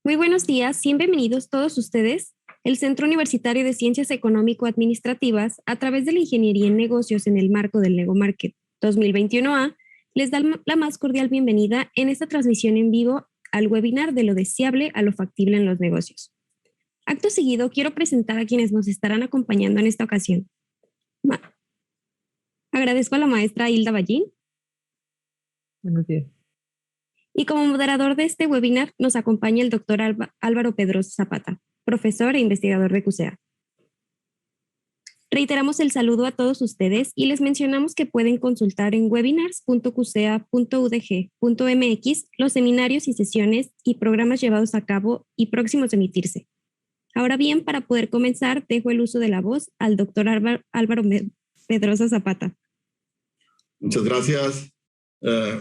Muy buenos días, bienvenidos todos ustedes. El Centro Universitario de Ciencias Económico-Administrativas, a través de la Ingeniería en Negocios en el marco del NegoMarket 2021A, les da la más cordial bienvenida en esta transmisión en vivo al webinar de lo deseable a lo factible en los negocios. Acto seguido, quiero presentar a quienes nos estarán acompañando en esta ocasión. Agradezco a la maestra Hilda Ballín. Buenos días. Y como moderador de este webinar nos acompaña el doctor Álvaro Pedrosa Zapata, profesor e investigador de CUSEA. Reiteramos el saludo a todos ustedes y les mencionamos que pueden consultar en webinars.cusea.udg.mx los seminarios y sesiones y programas llevados a cabo y próximos a emitirse. Ahora bien, para poder comenzar, dejo el uso de la voz al doctor Álvaro Pedrosa Zapata. Muchas gracias.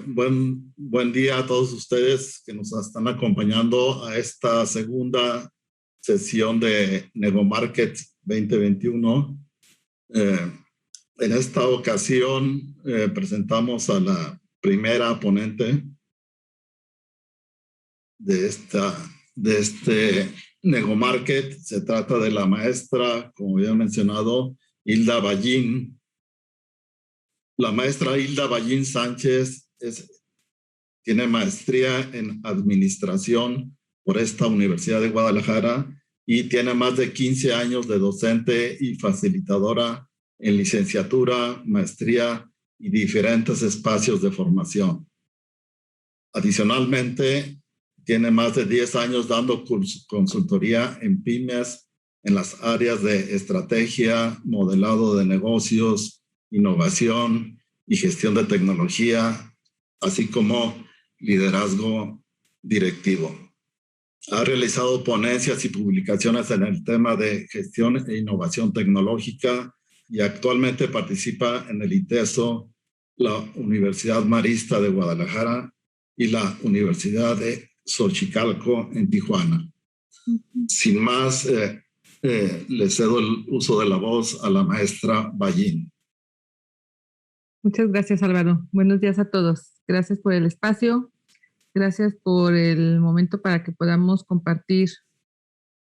Buen día a todos ustedes que nos están acompañando a esta segunda sesión de NegoMarket 2021. En esta ocasión presentamos a la primera ponente de este NegoMarket. Se trata de la maestra, como ya he mencionado, Hilda Ballín. La maestra Hilda Ballín Sánchez tiene maestría en administración por esta Universidad de Guadalajara y tiene más de 15 años de docente y facilitadora en licenciatura, maestría y diferentes espacios de formación. Adicionalmente, tiene más de 10 años dando consultoría en pymes en las áreas de estrategia, modelado de negocios, innovación y gestión de tecnología, así como liderazgo directivo. Ha realizado ponencias y publicaciones en el tema de gestión e innovación tecnológica y actualmente participa en el ITESO, la Universidad Marista de Guadalajara y la Universidad de Xochicalco en Tijuana. Sin más, le cedo el uso de la voz a la maestra Ballín. Muchas gracias, Álvaro. Buenos días a todos. Gracias por el espacio. Gracias por el momento para que podamos compartir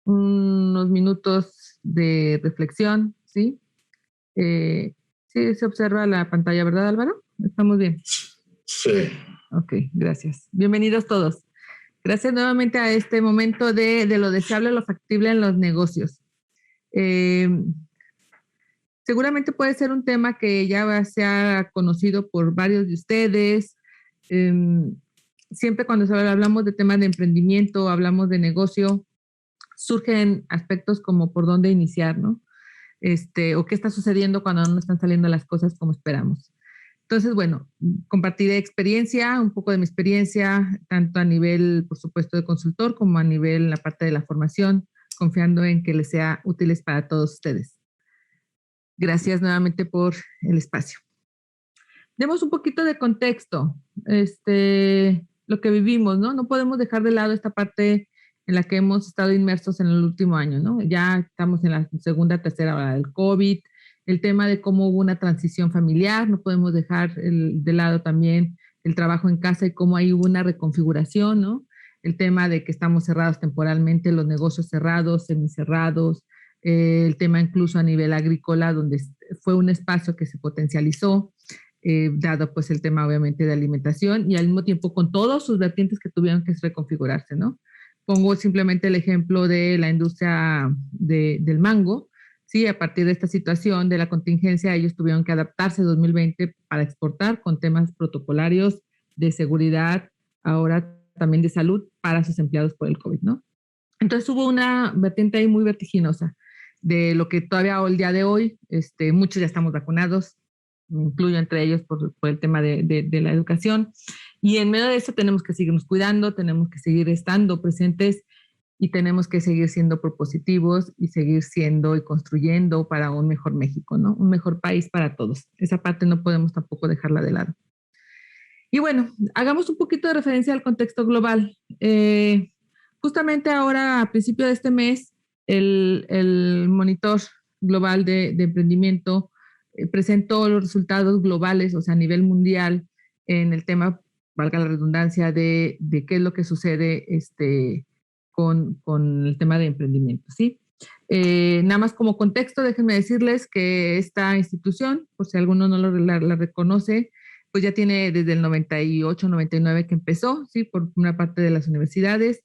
unos minutos de reflexión, ¿sí? Sí, se observa la pantalla, ¿verdad, Álvaro? ¿Estamos bien? Sí. Ok, gracias. Bienvenidos todos. Gracias nuevamente a este momento de lo deseable, lo factible en los negocios. Seguramente puede ser un tema que ya sea conocido por varios de ustedes. Siempre cuando hablamos de temas de emprendimiento, hablamos de negocio, surgen aspectos como por dónde iniciar, ¿no? O qué está sucediendo cuando no están saliendo las cosas como esperamos. Entonces, bueno, compartiré experiencia, un poco de mi experiencia, tanto a nivel, por supuesto, de consultor, como a nivel en la parte de la formación, confiando en que les sea útiles para todos ustedes. Gracias nuevamente por el espacio. Demos un poquito de contexto, lo que vivimos, ¿no? No podemos dejar de lado esta parte en la que hemos estado inmersos en el último año, ¿no? Ya estamos en la segunda, tercera ola del COVID, el tema de cómo hubo una transición familiar, no podemos dejar de lado también el trabajo en casa y cómo ahí hubo una reconfiguración, ¿no? El tema de que estamos cerrados temporalmente, los negocios cerrados, semicerrados, el tema incluso a nivel agrícola, donde fue un espacio que se potencializó, dado pues el tema obviamente de alimentación y al mismo tiempo con todos sus vertientes que tuvieron que reconfigurarse, ¿no? Pongo simplemente el ejemplo de la industria del mango, ¿sí? A partir de esta situación de la contingencia, ellos tuvieron que adaptarse en 2020 para exportar con temas protocolarios de seguridad, ahora también de salud para sus empleados por el COVID, ¿no? Entonces hubo una vertiente ahí muy vertiginosa de lo que todavía el día de hoy, muchos ya estamos vacunados, me incluyo entre ellos por el tema de la educación, y en medio de eso tenemos que seguirnos cuidando, tenemos que seguir estando presentes y tenemos que seguir siendo propositivos y seguir siendo y construyendo para un mejor México, ¿no? Un mejor país para todos. Esa parte no podemos tampoco dejarla de lado. Y bueno, hagamos un poquito de referencia al contexto global. Justamente ahora, a principio de este mes, el monitor global de emprendimiento presentó los resultados globales, o sea, a nivel mundial, en el tema, valga la redundancia, de qué es lo que sucede con el tema de emprendimiento, ¿sí? Nada más como contexto, déjenme decirles que esta institución, por si alguno no la reconoce, pues ya tiene desde el 98, 99 que empezó, ¿sí? Por una parte de las universidades.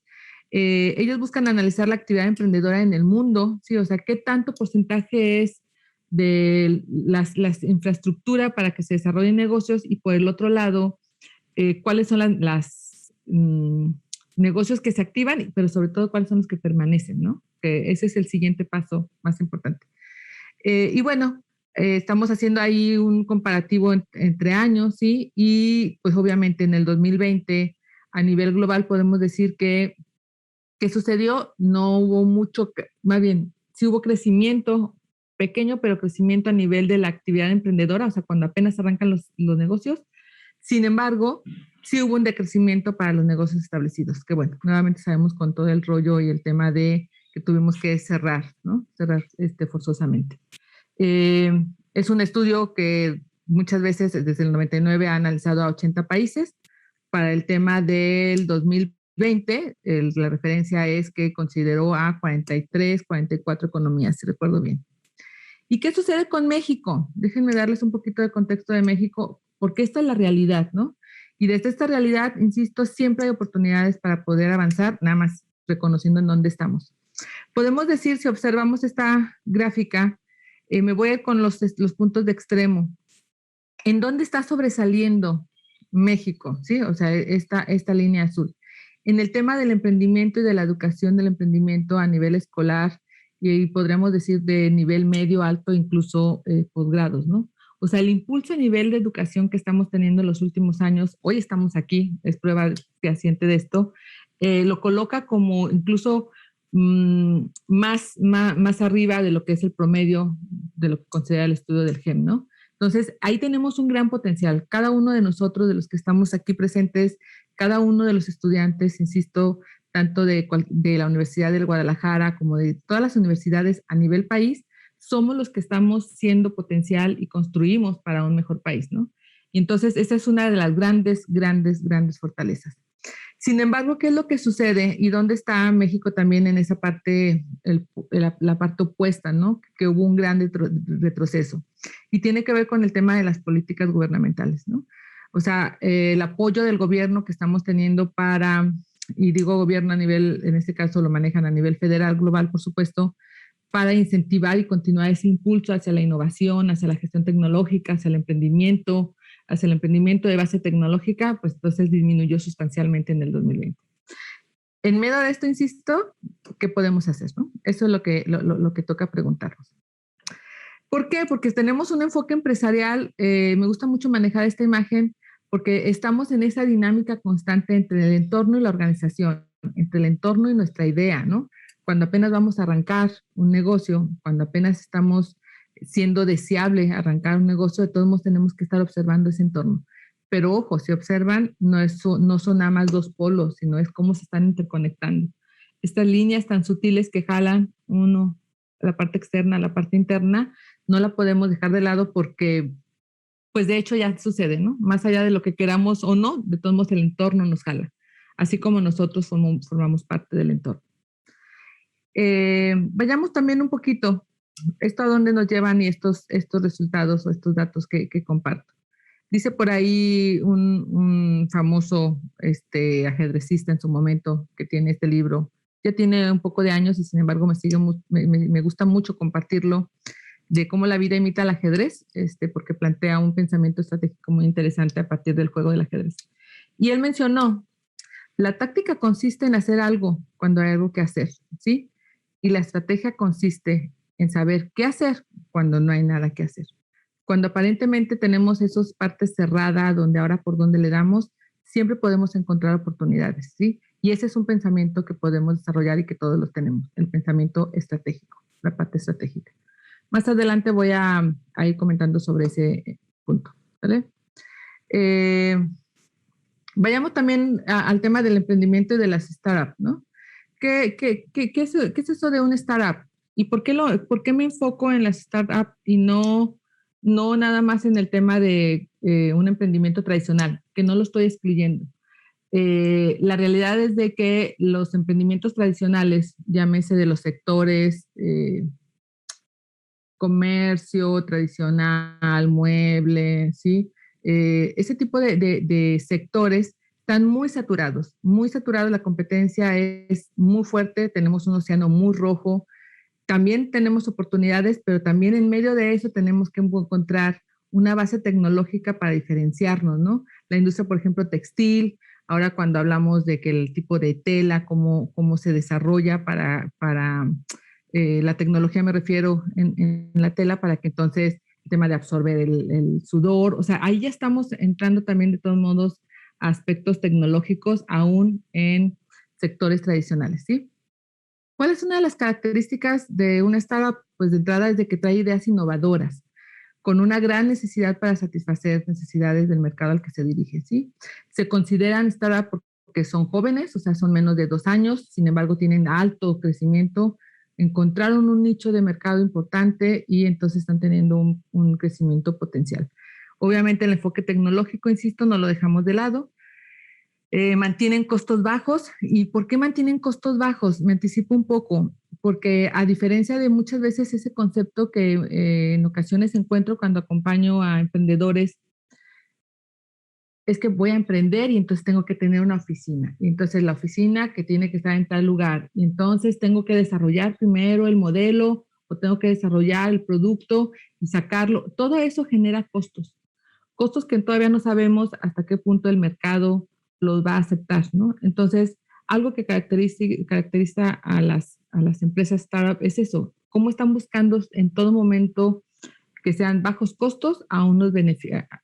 Ellos buscan analizar la actividad emprendedora en el mundo, ¿sí? O sea, qué tanto porcentaje es de las infraestructura para que se desarrollen negocios y por el otro lado, cuáles son las negocios que se activan, pero sobre todo cuáles son los que permanecen, ¿no? Que ese es el siguiente paso más importante. Y bueno, estamos haciendo ahí un comparativo entre años, ¿sí? Y pues obviamente en el 2020 a nivel global podemos decir que ¿qué sucedió? No hubo mucho, más bien, sí hubo crecimiento, pequeño, pero crecimiento a nivel de la actividad emprendedora, o sea, cuando apenas arrancan los negocios. Sin embargo, sí hubo un decrecimiento para los negocios establecidos, que bueno, nuevamente sabemos con todo el rollo y el tema de que tuvimos que cerrar, ¿no? Cerrar forzosamente. Es un estudio que muchas veces desde el 99 ha analizado a 80 países. Para el tema del 2020, la referencia es que consideró a 43, 44 economías, si recuerdo bien. ¿Y qué sucede con México? Déjenme darles un poquito de contexto de México, porque esta es la realidad, ¿no? Y desde esta realidad, insisto, siempre hay oportunidades para poder avanzar, nada más reconociendo en dónde estamos. Podemos decir, si observamos esta gráfica, me voy a ir con los puntos de extremo. ¿En dónde está sobresaliendo México? ¿Sí? O sea, esta línea azul. En el tema del emprendimiento y de la educación del emprendimiento a nivel escolar, y podríamos decir de nivel medio, alto, incluso posgrados, ¿no? O sea, el impulso a nivel de educación que estamos teniendo en los últimos años, hoy estamos aquí, es prueba fehaciente de esto, lo coloca como incluso más arriba de lo que es el promedio de lo que considera el estudio del GEM, ¿no? Entonces, ahí tenemos un gran potencial. Cada uno de nosotros, de los que estamos aquí presentes, cada uno de los estudiantes, insisto, tanto de la Universidad del Guadalajara como de todas las universidades a nivel país, somos los que estamos siendo potencial y construimos para un mejor país, ¿no? Y entonces, esa es una de las grandes fortalezas. Sin embargo, ¿qué es lo que sucede y dónde está México también en esa parte, la parte opuesta, ¿no? Que hubo un gran retroceso. Y tiene que ver con el tema de las políticas gubernamentales, ¿no? O sea, el apoyo del gobierno que estamos teniendo para, y digo gobierno a nivel, en este caso lo manejan a nivel federal, global, por supuesto, para incentivar y continuar ese impulso hacia la innovación, hacia la gestión tecnológica, hacia el emprendimiento de base tecnológica, pues entonces disminuyó sustancialmente en el 2020. En medio de esto, insisto, ¿qué podemos hacer, no? Eso es lo que toca preguntarnos. ¿Por qué? Porque tenemos un enfoque empresarial, me gusta mucho manejar esta imagen, porque estamos en esa dinámica constante entre el entorno y la organización, entre el entorno y nuestra idea, ¿no? Cuando apenas vamos a arrancar un negocio, cuando apenas estamos siendo deseable arrancar un negocio, de todos modos tenemos que estar observando ese entorno. Pero ojo, si observan, no son nada más dos polos, sino es cómo se están interconectando. Estas líneas tan sutiles que jalan uno, la parte externa, la parte interna, no la podemos dejar de lado porque, pues de hecho ya sucede, ¿no? Más allá de lo que queramos o no, de todos modos el entorno nos jala, así como nosotros formamos parte del entorno. Vayamos también un poquito, esto a dónde nos llevan y estos resultados o estos datos que comparto. Dice por ahí un famoso ajedrecista en su momento que tiene este libro, ya tiene un poco de años y sin embargo me gusta mucho compartirlo, de cómo la vida imita al ajedrez, porque plantea un pensamiento estratégico muy interesante a partir del juego del ajedrez. Y él mencionó, la táctica consiste en hacer algo cuando hay algo que hacer, ¿sí? Y la estrategia consiste en saber qué hacer cuando no hay nada que hacer. Cuando aparentemente tenemos esas partes cerradas, donde ahora por donde le damos, siempre podemos encontrar oportunidades, ¿sí? Y ese es un pensamiento que podemos desarrollar y que todos los tenemos, el pensamiento estratégico, la parte estratégica. Más adelante voy a ir comentando sobre ese punto, ¿vale? Vayamos también al tema del emprendimiento y de las startups, ¿no? ¿Qué es eso de una startup? ¿Y por qué me enfoco en las startups y no nada más en el tema de un emprendimiento tradicional, que no lo estoy excluyendo? La realidad es de que los emprendimientos tradicionales, llámese de los sectores comercio tradicional, mueble, ¿sí? Ese tipo de sectores están muy saturados, la competencia es muy fuerte, tenemos un océano muy rojo, también tenemos oportunidades, pero también en medio de eso tenemos que encontrar una base tecnológica para diferenciarnos, ¿no? La industria, por ejemplo, textil, ahora cuando hablamos de que el tipo de tela, cómo se desarrolla para la tecnología me refiero en la tela para que entonces el tema de absorber el sudor, o sea, ahí ya estamos entrando también de todos modos a aspectos tecnológicos aún en sectores tradicionales, ¿sí? ¿Cuál es una de las características de una startup? Pues de entrada es de que trae ideas innovadoras, con una gran necesidad para satisfacer necesidades del mercado al que se dirige, ¿sí? Se consideran startup porque son jóvenes, o sea, son menos de 2 años, sin embargo tienen alto crecimiento, encontraron un nicho de mercado importante y entonces están teniendo un crecimiento potencial. Obviamente el enfoque tecnológico, insisto, no lo dejamos de lado. Mantienen costos bajos. ¿Y por qué mantienen costos bajos? Me anticipo un poco, porque a diferencia de muchas veces ese concepto que en ocasiones encuentro cuando acompaño a emprendedores, es que voy a emprender y entonces tengo que tener una oficina. Y entonces la oficina que tiene que estar en tal lugar. Y entonces tengo que desarrollar primero el modelo o tengo que desarrollar el producto y sacarlo. Todo eso genera costos. Costos que todavía no sabemos hasta qué punto el mercado los va a aceptar, ¿no? Entonces, algo que caracteriza a las empresas startup es eso, cómo están buscando en todo momento que sean bajos costos a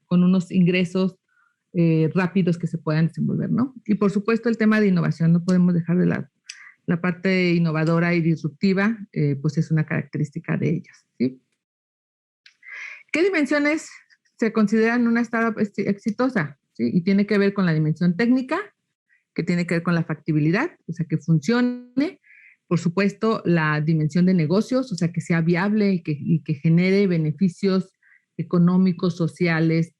con unos ingresos rápidos que se puedan desenvolver, ¿no? Y por supuesto el tema de innovación, no podemos dejar de lado. La parte innovadora y disruptiva, pues es una característica de ellas, ¿sí? ¿Qué dimensiones se consideran una startup exitosa? ¿Sí? Y tiene que ver con la dimensión técnica, que tiene que ver con la factibilidad, o sea, que funcione. Por supuesto, la dimensión de negocios, o sea, que sea viable y que genere beneficios económicos, sociales,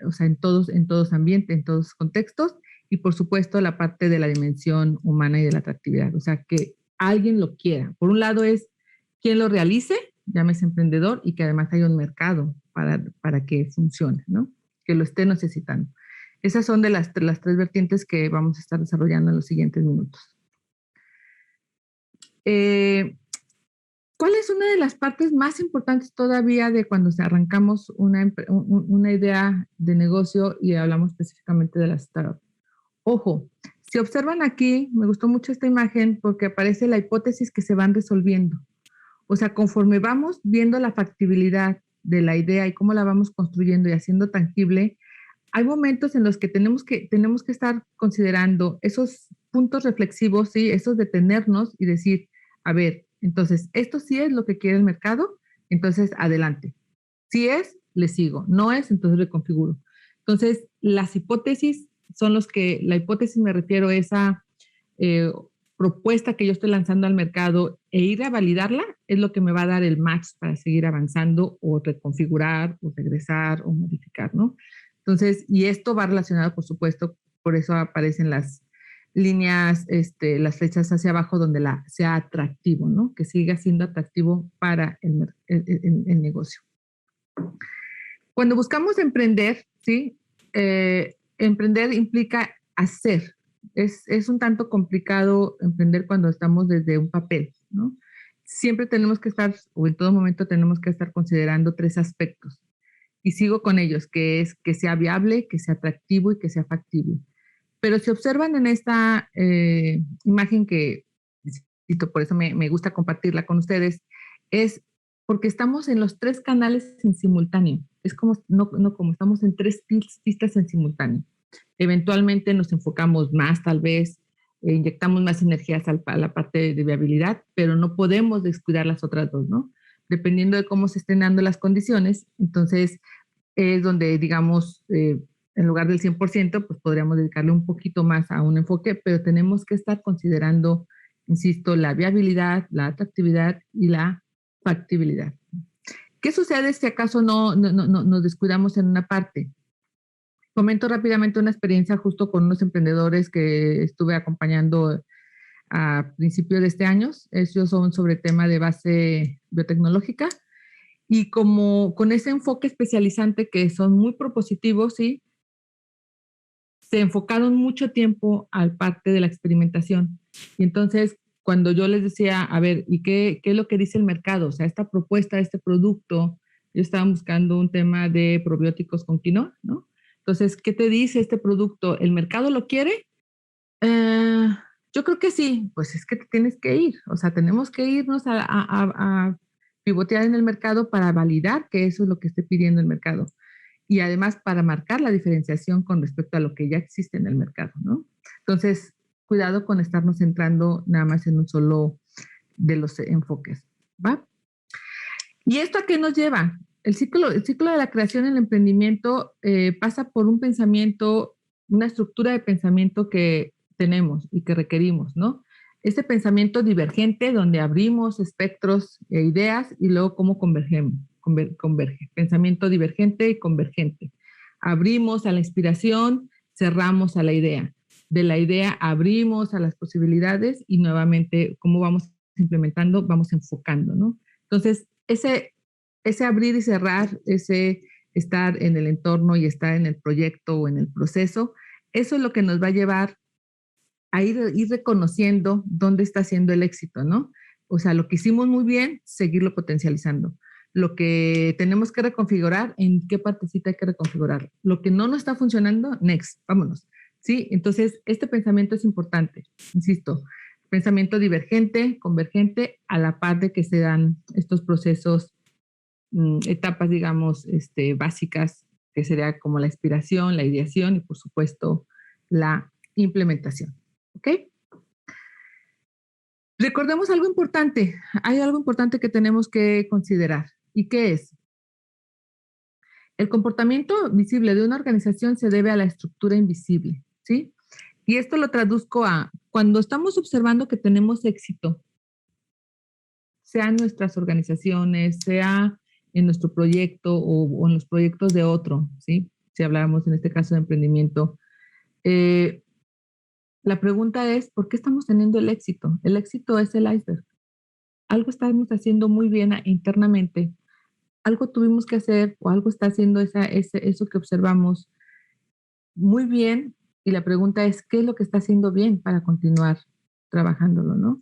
o sea, en todos ambientes, en todos contextos. Y por supuesto, la parte de la dimensión humana y de la atractividad, o sea, que alguien lo quiera. Por un lado es quien lo realice, llámese emprendedor, y que además haya un mercado para que funcione, ¿no? Que lo esté necesitando. Esas son de las 3 vertientes que vamos a estar desarrollando en los siguientes minutos. ¿Cuál es una de las partes más importantes todavía de cuando arrancamos una idea de negocio y hablamos específicamente de la startup? Ojo, si observan aquí, me gustó mucho esta imagen porque aparece la hipótesis que se van resolviendo. O sea, conforme vamos viendo la factibilidad de la idea y cómo la vamos construyendo y haciendo tangible, hay momentos en los que tenemos que estar considerando esos puntos reflexivos, ¿sí? Esos detenernos y decir, a ver, entonces, esto sí es lo que quiere el mercado, entonces adelante. Si es, le sigo. No es, entonces reconfiguro. Entonces, las hipótesis son la hipótesis me refiero a esa propuesta que yo estoy lanzando al mercado e ir a validarla es lo que me va a dar el match para seguir avanzando o reconfigurar o regresar o modificar, ¿no? Entonces, y esto va relacionado, por supuesto, por eso aparecen las líneas, las flechas hacia abajo donde sea atractivo, ¿no? Que siga siendo atractivo para el negocio. Cuando buscamos emprender, ¿sí? Emprender implica hacer. Es un tanto complicado emprender cuando estamos desde un papel, ¿no? Siempre tenemos que estar, o en todo momento tenemos que estar considerando 3 aspectos. Y sigo con ellos, que es que sea viable, que sea atractivo y que sea factible. Pero si observan en esta imagen que, por eso me gusta compartirla con ustedes, es porque estamos en los 3 canales en simultáneo. Es como, no como estamos en 3 pistas en simultáneo. Eventualmente nos enfocamos más, tal vez, inyectamos más energías a la parte de viabilidad, pero no podemos descuidar las otras 2, ¿no? Dependiendo de cómo se estén dando las condiciones, entonces es donde, digamos, en lugar del 100%, pues podríamos dedicarle un poquito más a un enfoque, pero tenemos que estar considerando, insisto, la viabilidad, la atractividad y la factibilidad. ¿Qué sucede si acaso no nos descuidamos en una parte? Comento rápidamente una experiencia justo con unos emprendedores que estuve acompañando a principios de este año. Ellos son sobre tema de base biotecnológica y como con ese enfoque especializante que son muy propositivos, ¿sí? Se enfocaron mucho tiempo al parte de la experimentación. Y entonces, cuando yo les decía, a ver, ¿y qué es lo que dice el mercado? O sea, esta propuesta, este producto, yo estaba buscando un tema de probióticos con quinoa, ¿no? Entonces, ¿qué te dice este producto? ¿El mercado lo quiere? Eh, yo creo que sí, pues es que te tienes que ir, o sea, tenemos que irnos a pivotear en el mercado para validar que eso es lo que esté pidiendo el mercado y además para marcar la diferenciación con respecto a lo que ya existe en el mercado, ¿no? Entonces, cuidado con estarnos centrando nada más en un solo de los enfoques, ¿va? ¿Y esto a qué nos lleva? El ciclo de la creación en el emprendimiento pasa por un pensamiento, una estructura de pensamiento que tenemos y que requerimos, ¿no? Este pensamiento divergente donde abrimos espectros e ideas y luego cómo converge. Pensamiento divergente y convergente. Abrimos a la inspiración, cerramos a la idea. De la idea abrimos a las posibilidades y nuevamente cómo vamos implementando, vamos enfocando, ¿no? Entonces, ese abrir y cerrar, ese estar en el entorno y estar en el proyecto o en el proceso, eso es lo que nos va a llevar a ir reconociendo dónde está haciendo el éxito, ¿no? O sea, lo que hicimos muy bien, seguirlo potencializando. Lo que tenemos que reconfigurar, ¿en qué partecita hay que reconfigurar? Lo que no nos está funcionando, next, vámonos. ¿Sí? Entonces, este pensamiento es importante, insisto, pensamiento divergente, convergente, a la par de que se dan estos procesos, etapas, digamos, básicas, que sería como la inspiración, la ideación y, por supuesto, la implementación. ¿Ok? Recordemos algo importante. Hay algo importante que tenemos que considerar. ¿Y qué es? El comportamiento visible de una organización se debe a la estructura invisible, ¿sí? Y esto lo traduzco a cuando estamos observando que tenemos éxito, sea en nuestras organizaciones, sea en nuestro proyecto o en los proyectos de otro, ¿sí? Si habláramos en este caso de emprendimiento. La pregunta es, ¿por qué estamos teniendo el éxito? El éxito es el iceberg. Algo estamos haciendo muy bien internamente, algo tuvimos que hacer o algo está haciendo eso que observamos muy bien y la pregunta es, ¿qué es lo que está haciendo bien para continuar trabajándolo, ¿no?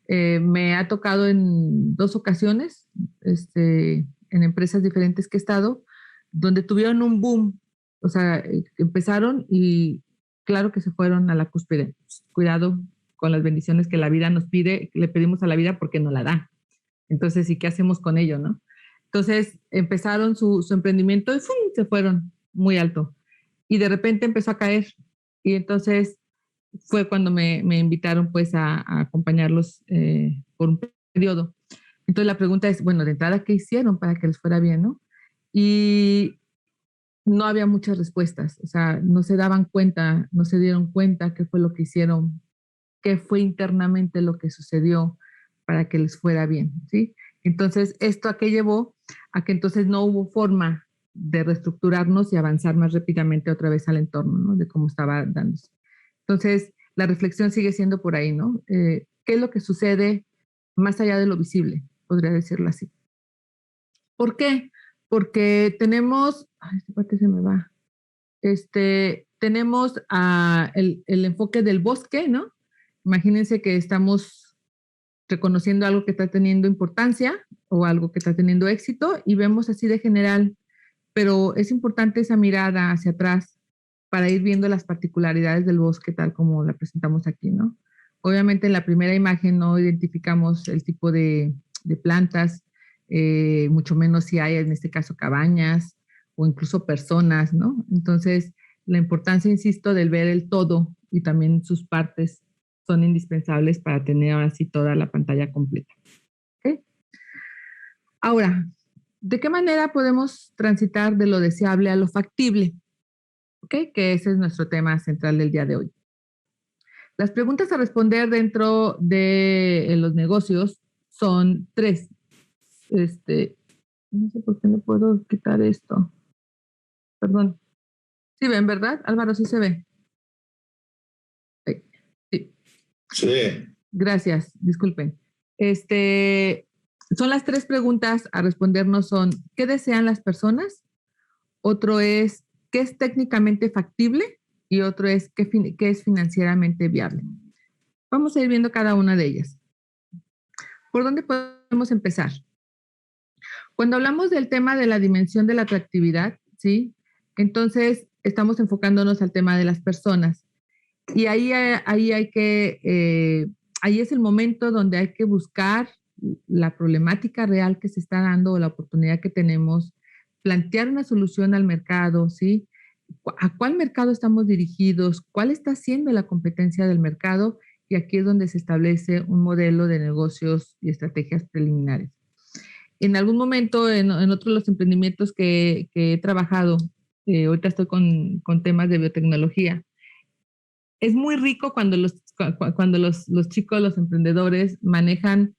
Me ha tocado en 2 ocasiones, en empresas diferentes que he estado, donde tuvieron un boom, o sea, empezaron y claro que se fueron a la cúspide. Cuidado con las bendiciones que la vida nos pide, le pedimos a la vida porque nos la da. Entonces, ¿y qué hacemos con ello, no? Entonces, empezaron su emprendimiento y ¡fum!, se fueron muy alto. Y de repente empezó a caer. Y entonces fue cuando me invitaron pues a acompañarlos por un periodo. Entonces la pregunta es, bueno, de entrada, ¿qué hicieron para que les fuera bien, no? Y no había muchas respuestas, o sea, no se daban cuenta, no se dieron cuenta qué fue lo que hicieron, qué fue internamente lo que sucedió para que les fuera bien, ¿sí? Entonces, ¿esto a qué llevó? A que entonces no hubo forma de reestructurarnos y avanzar más rápidamente otra vez al entorno, ¿no? De cómo estaba dándose. Entonces, la reflexión sigue siendo por ahí, ¿no? ¿Qué es lo que sucede más allá de lo visible? Podría decirlo así. ¿Por qué? Porque tenemos, ay, esta parte se me va, tenemos el enfoque del bosque, ¿no? Imagínense que estamos reconociendo algo que está teniendo importancia o algo que está teniendo éxito y vemos así de general, pero es importante esa mirada hacia atrás para ir viendo las particularidades del bosque tal como la presentamos aquí, ¿no? Obviamente en la primera imagen no identificamos el tipo de plantas, mucho menos si hay en este caso cabañas o incluso personas, ¿no? Entonces, la importancia, insisto, del ver el todo y también sus partes son indispensables para tener ahora sí toda la pantalla completa. ¿Okay? Ahora, ¿de qué manera podemos transitar de lo deseable a lo factible? ¿Okay? Que ese es nuestro tema central del día de hoy. Las preguntas a responder dentro de los negocios son 3. No sé por qué no puedo quitar esto. Perdón. Sí ven, ¿verdad? Álvaro, sí se ve. Sí. Sí. Gracias, disculpen. Son las 3 preguntas a respondernos son, ¿qué desean las personas? Otro es, ¿qué es técnicamente factible? Y otro es, ¿qué es financieramente viable? Vamos a ir viendo cada una de ellas. ¿Por dónde podemos empezar? Cuando hablamos del tema de la dimensión de la atractividad, ¿sí? Entonces, estamos enfocándonos al tema de las personas. Y ahí es el momento donde hay que buscar la problemática real que se está dando o la oportunidad que tenemos, plantear una solución al mercado, ¿sí? ¿A cuál mercado estamos dirigidos? ¿Cuál está siendo la competencia del mercado? Y aquí es donde se establece un modelo de negocios y estrategias preliminares. En algún momento, en otro de los emprendimientos que he trabajado, ahorita estoy con temas de biotecnología, es muy rico cuando los chicos, los emprendedores manejan,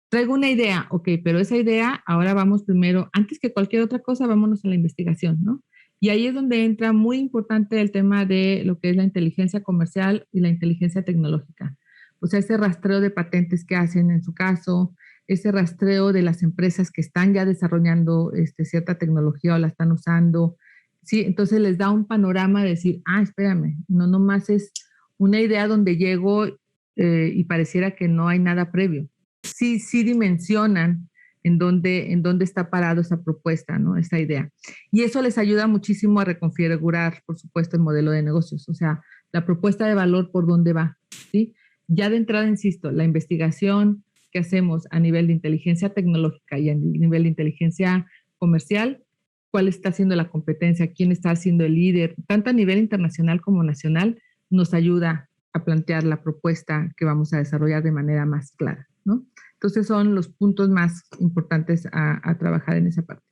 traigo una idea, ok, pero esa idea, ahora vamos primero, antes que cualquier otra cosa, vámonos a la investigación, ¿no? Y ahí es donde entra muy importante el tema de lo que es la inteligencia comercial y la inteligencia tecnológica. O sea, ese rastreo de patentes que hacen en su caso, ese rastreo de las empresas que están ya desarrollando cierta tecnología o la están usando. Sí, entonces les da un panorama de decir, espérame, no nomás es una idea donde llego y pareciera que no hay nada previo. Sí dimensionan en dónde está parado esa propuesta, ¿no? Esa idea. Y eso les ayuda muchísimo a reconfigurar, por supuesto, el modelo de negocios, o sea, la propuesta de valor por dónde va, ¿sí? Ya de entrada, insisto, la investigación que hacemos a nivel de inteligencia tecnológica y a nivel de inteligencia comercial, cuál está haciendo la competencia, quién está haciendo el líder, tanto a nivel internacional como nacional, nos ayuda a plantear la propuesta que vamos a desarrollar de manera más clara, ¿no? Entonces son los puntos más importantes a trabajar en esa parte.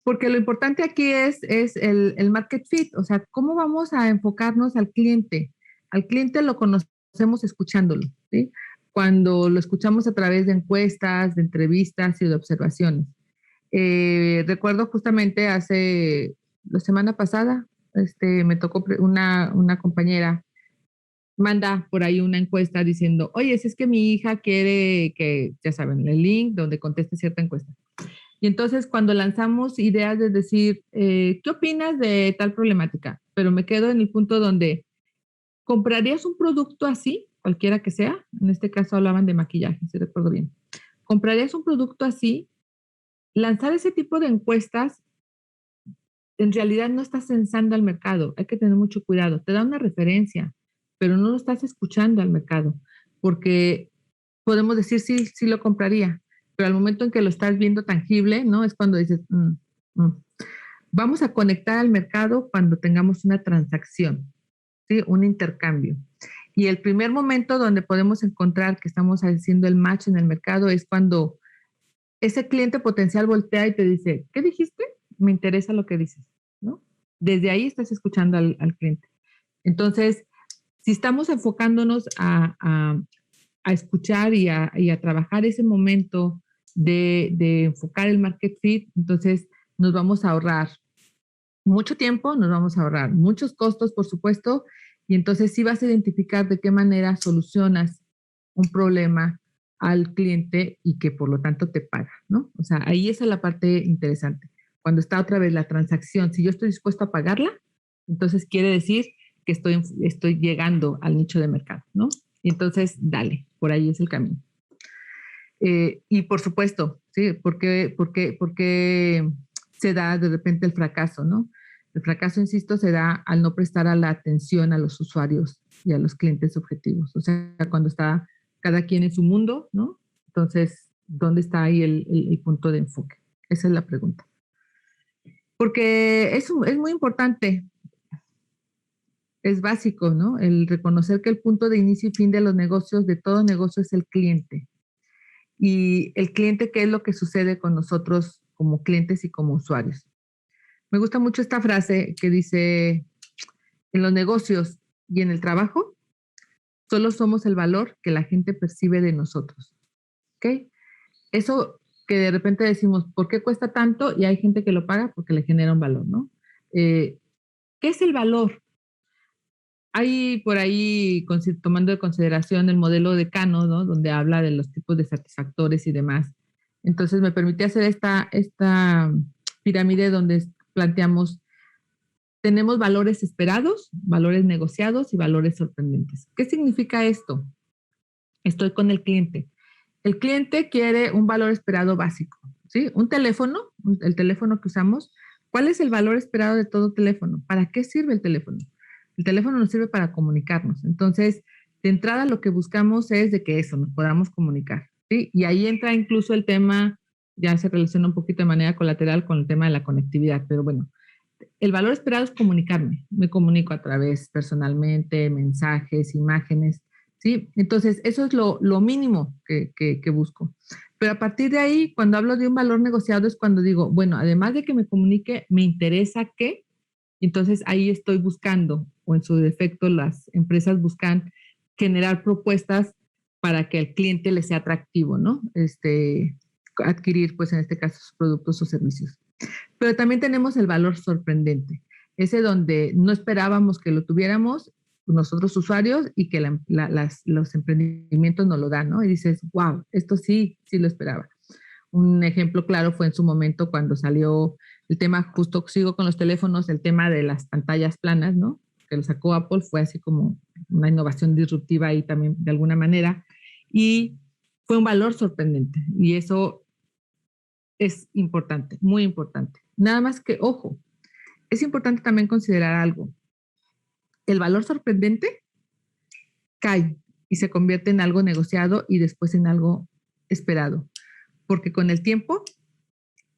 Porque lo importante aquí es el market fit, o sea, cómo vamos a enfocarnos al cliente. Al cliente lo conocemos escuchándolo, ¿sí? Cuando lo escuchamos a través de encuestas, de entrevistas y de observaciones. Recuerdo justamente la semana pasada, me tocó una compañera manda por ahí una encuesta diciendo, oye, si es que mi hija quiere que, ya saben, el link donde conteste cierta encuesta. Y entonces cuando lanzamos ideas de decir, ¿qué opinas de tal problemática? Pero me quedo en el punto donde, ¿comprarías un producto así, cualquiera que sea? En este caso hablaban de maquillaje, si recuerdo bien. ¿Comprarías un producto así? Lanzar ese tipo de encuestas, en realidad no estás censando al mercado, hay que tener mucho cuidado. Te da una referencia, pero no lo estás escuchando al mercado, porque podemos decir sí lo compraría, pero al momento en que lo estás viendo tangible, ¿no? Es cuando dices, vamos a conectar al mercado cuando tengamos una transacción, ¿sí? Un intercambio. Y el primer momento donde podemos encontrar que estamos haciendo el match en el mercado es cuando ese cliente potencial voltea y te dice, ¿qué dijiste? Me interesa lo que dices, ¿no? Desde ahí estás escuchando al cliente. Entonces, si estamos enfocándonos a escuchar y a trabajar ese momento de enfocar el market fit, entonces nos vamos a ahorrar mucho tiempo, nos vamos a ahorrar muchos costos, por supuesto, y entonces sí vas a identificar de qué manera solucionas un problema al cliente y que por lo tanto te paga, ¿no? O sea, ahí esa es la parte interesante. Cuando está otra vez la transacción, si yo estoy dispuesto a pagarla, entonces quiere decir que estoy llegando al nicho de mercado, ¿no? Y entonces, dale, por ahí es el camino. Y por supuesto, ¿sí? Porque se da de repente el fracaso, ¿no? El fracaso, insisto, se da al no prestar a la atención a los usuarios y a los clientes objetivos. O sea, cuando está cada quien en su mundo, ¿no? Entonces, ¿dónde está ahí el punto de enfoque? Esa es la pregunta. Porque es muy importante, es básico, ¿no? El reconocer que el punto de inicio y fin de los negocios, de todo negocio, es el cliente. Y el cliente, ¿qué es lo que sucede con nosotros como clientes y como usuarios? Me gusta mucho esta frase que dice, en los negocios y en el trabajo, solo somos el valor que la gente percibe de nosotros. ¿Ok? Eso que de repente decimos, ¿por qué cuesta tanto? Y hay gente que lo paga porque le genera un valor, ¿no? ¿Qué es el valor? Hay por ahí, tomando de consideración el modelo de Kano, ¿no? Donde habla de los tipos de satisfactores y demás. Entonces me permití hacer esta pirámide donde planteamos, tenemos valores esperados, valores negociados y valores sorprendentes. ¿Qué significa esto? Estoy con el cliente. El cliente quiere un valor esperado básico, ¿sí? Un teléfono, el teléfono que usamos, ¿cuál es el valor esperado de todo teléfono? ¿Para qué sirve el teléfono? El teléfono nos sirve para comunicarnos. Entonces, de entrada lo que buscamos es de que eso, nos podamos comunicar, ¿sí? Y ahí entra incluso el tema, ya se relaciona un poquito de manera colateral con el tema de la conectividad, pero bueno, el valor esperado es comunicarme. Me comunico a través personalmente, mensajes, imágenes, ¿sí? Entonces, eso es lo mínimo que busco. Pero a partir de ahí, cuando hablo de un valor negociado es cuando digo, bueno, además de que me comunique, me interesa que, entonces ahí estoy buscando, o en su defecto las empresas buscan generar propuestas para que al cliente le sea atractivo, ¿no? Adquirir, pues en este caso, sus productos o servicios. Pero también tenemos el valor sorprendente, ese donde no esperábamos que lo tuviéramos nosotros usuarios y que los emprendimientos nos lo dan, ¿no? Y dices, wow, esto sí lo esperaba. Un ejemplo claro fue en su momento cuando salió el tema, justo sigo con los teléfonos, el tema de las pantallas planas, ¿no? Que lo sacó Apple, fue así como una innovación disruptiva ahí también de alguna manera, y fue un valor sorprendente, y eso es importante, muy importante. Nada más que, ojo, es importante también considerar algo. El valor sorprendente cae y se convierte en algo negociado y después en algo esperado, porque con el tiempo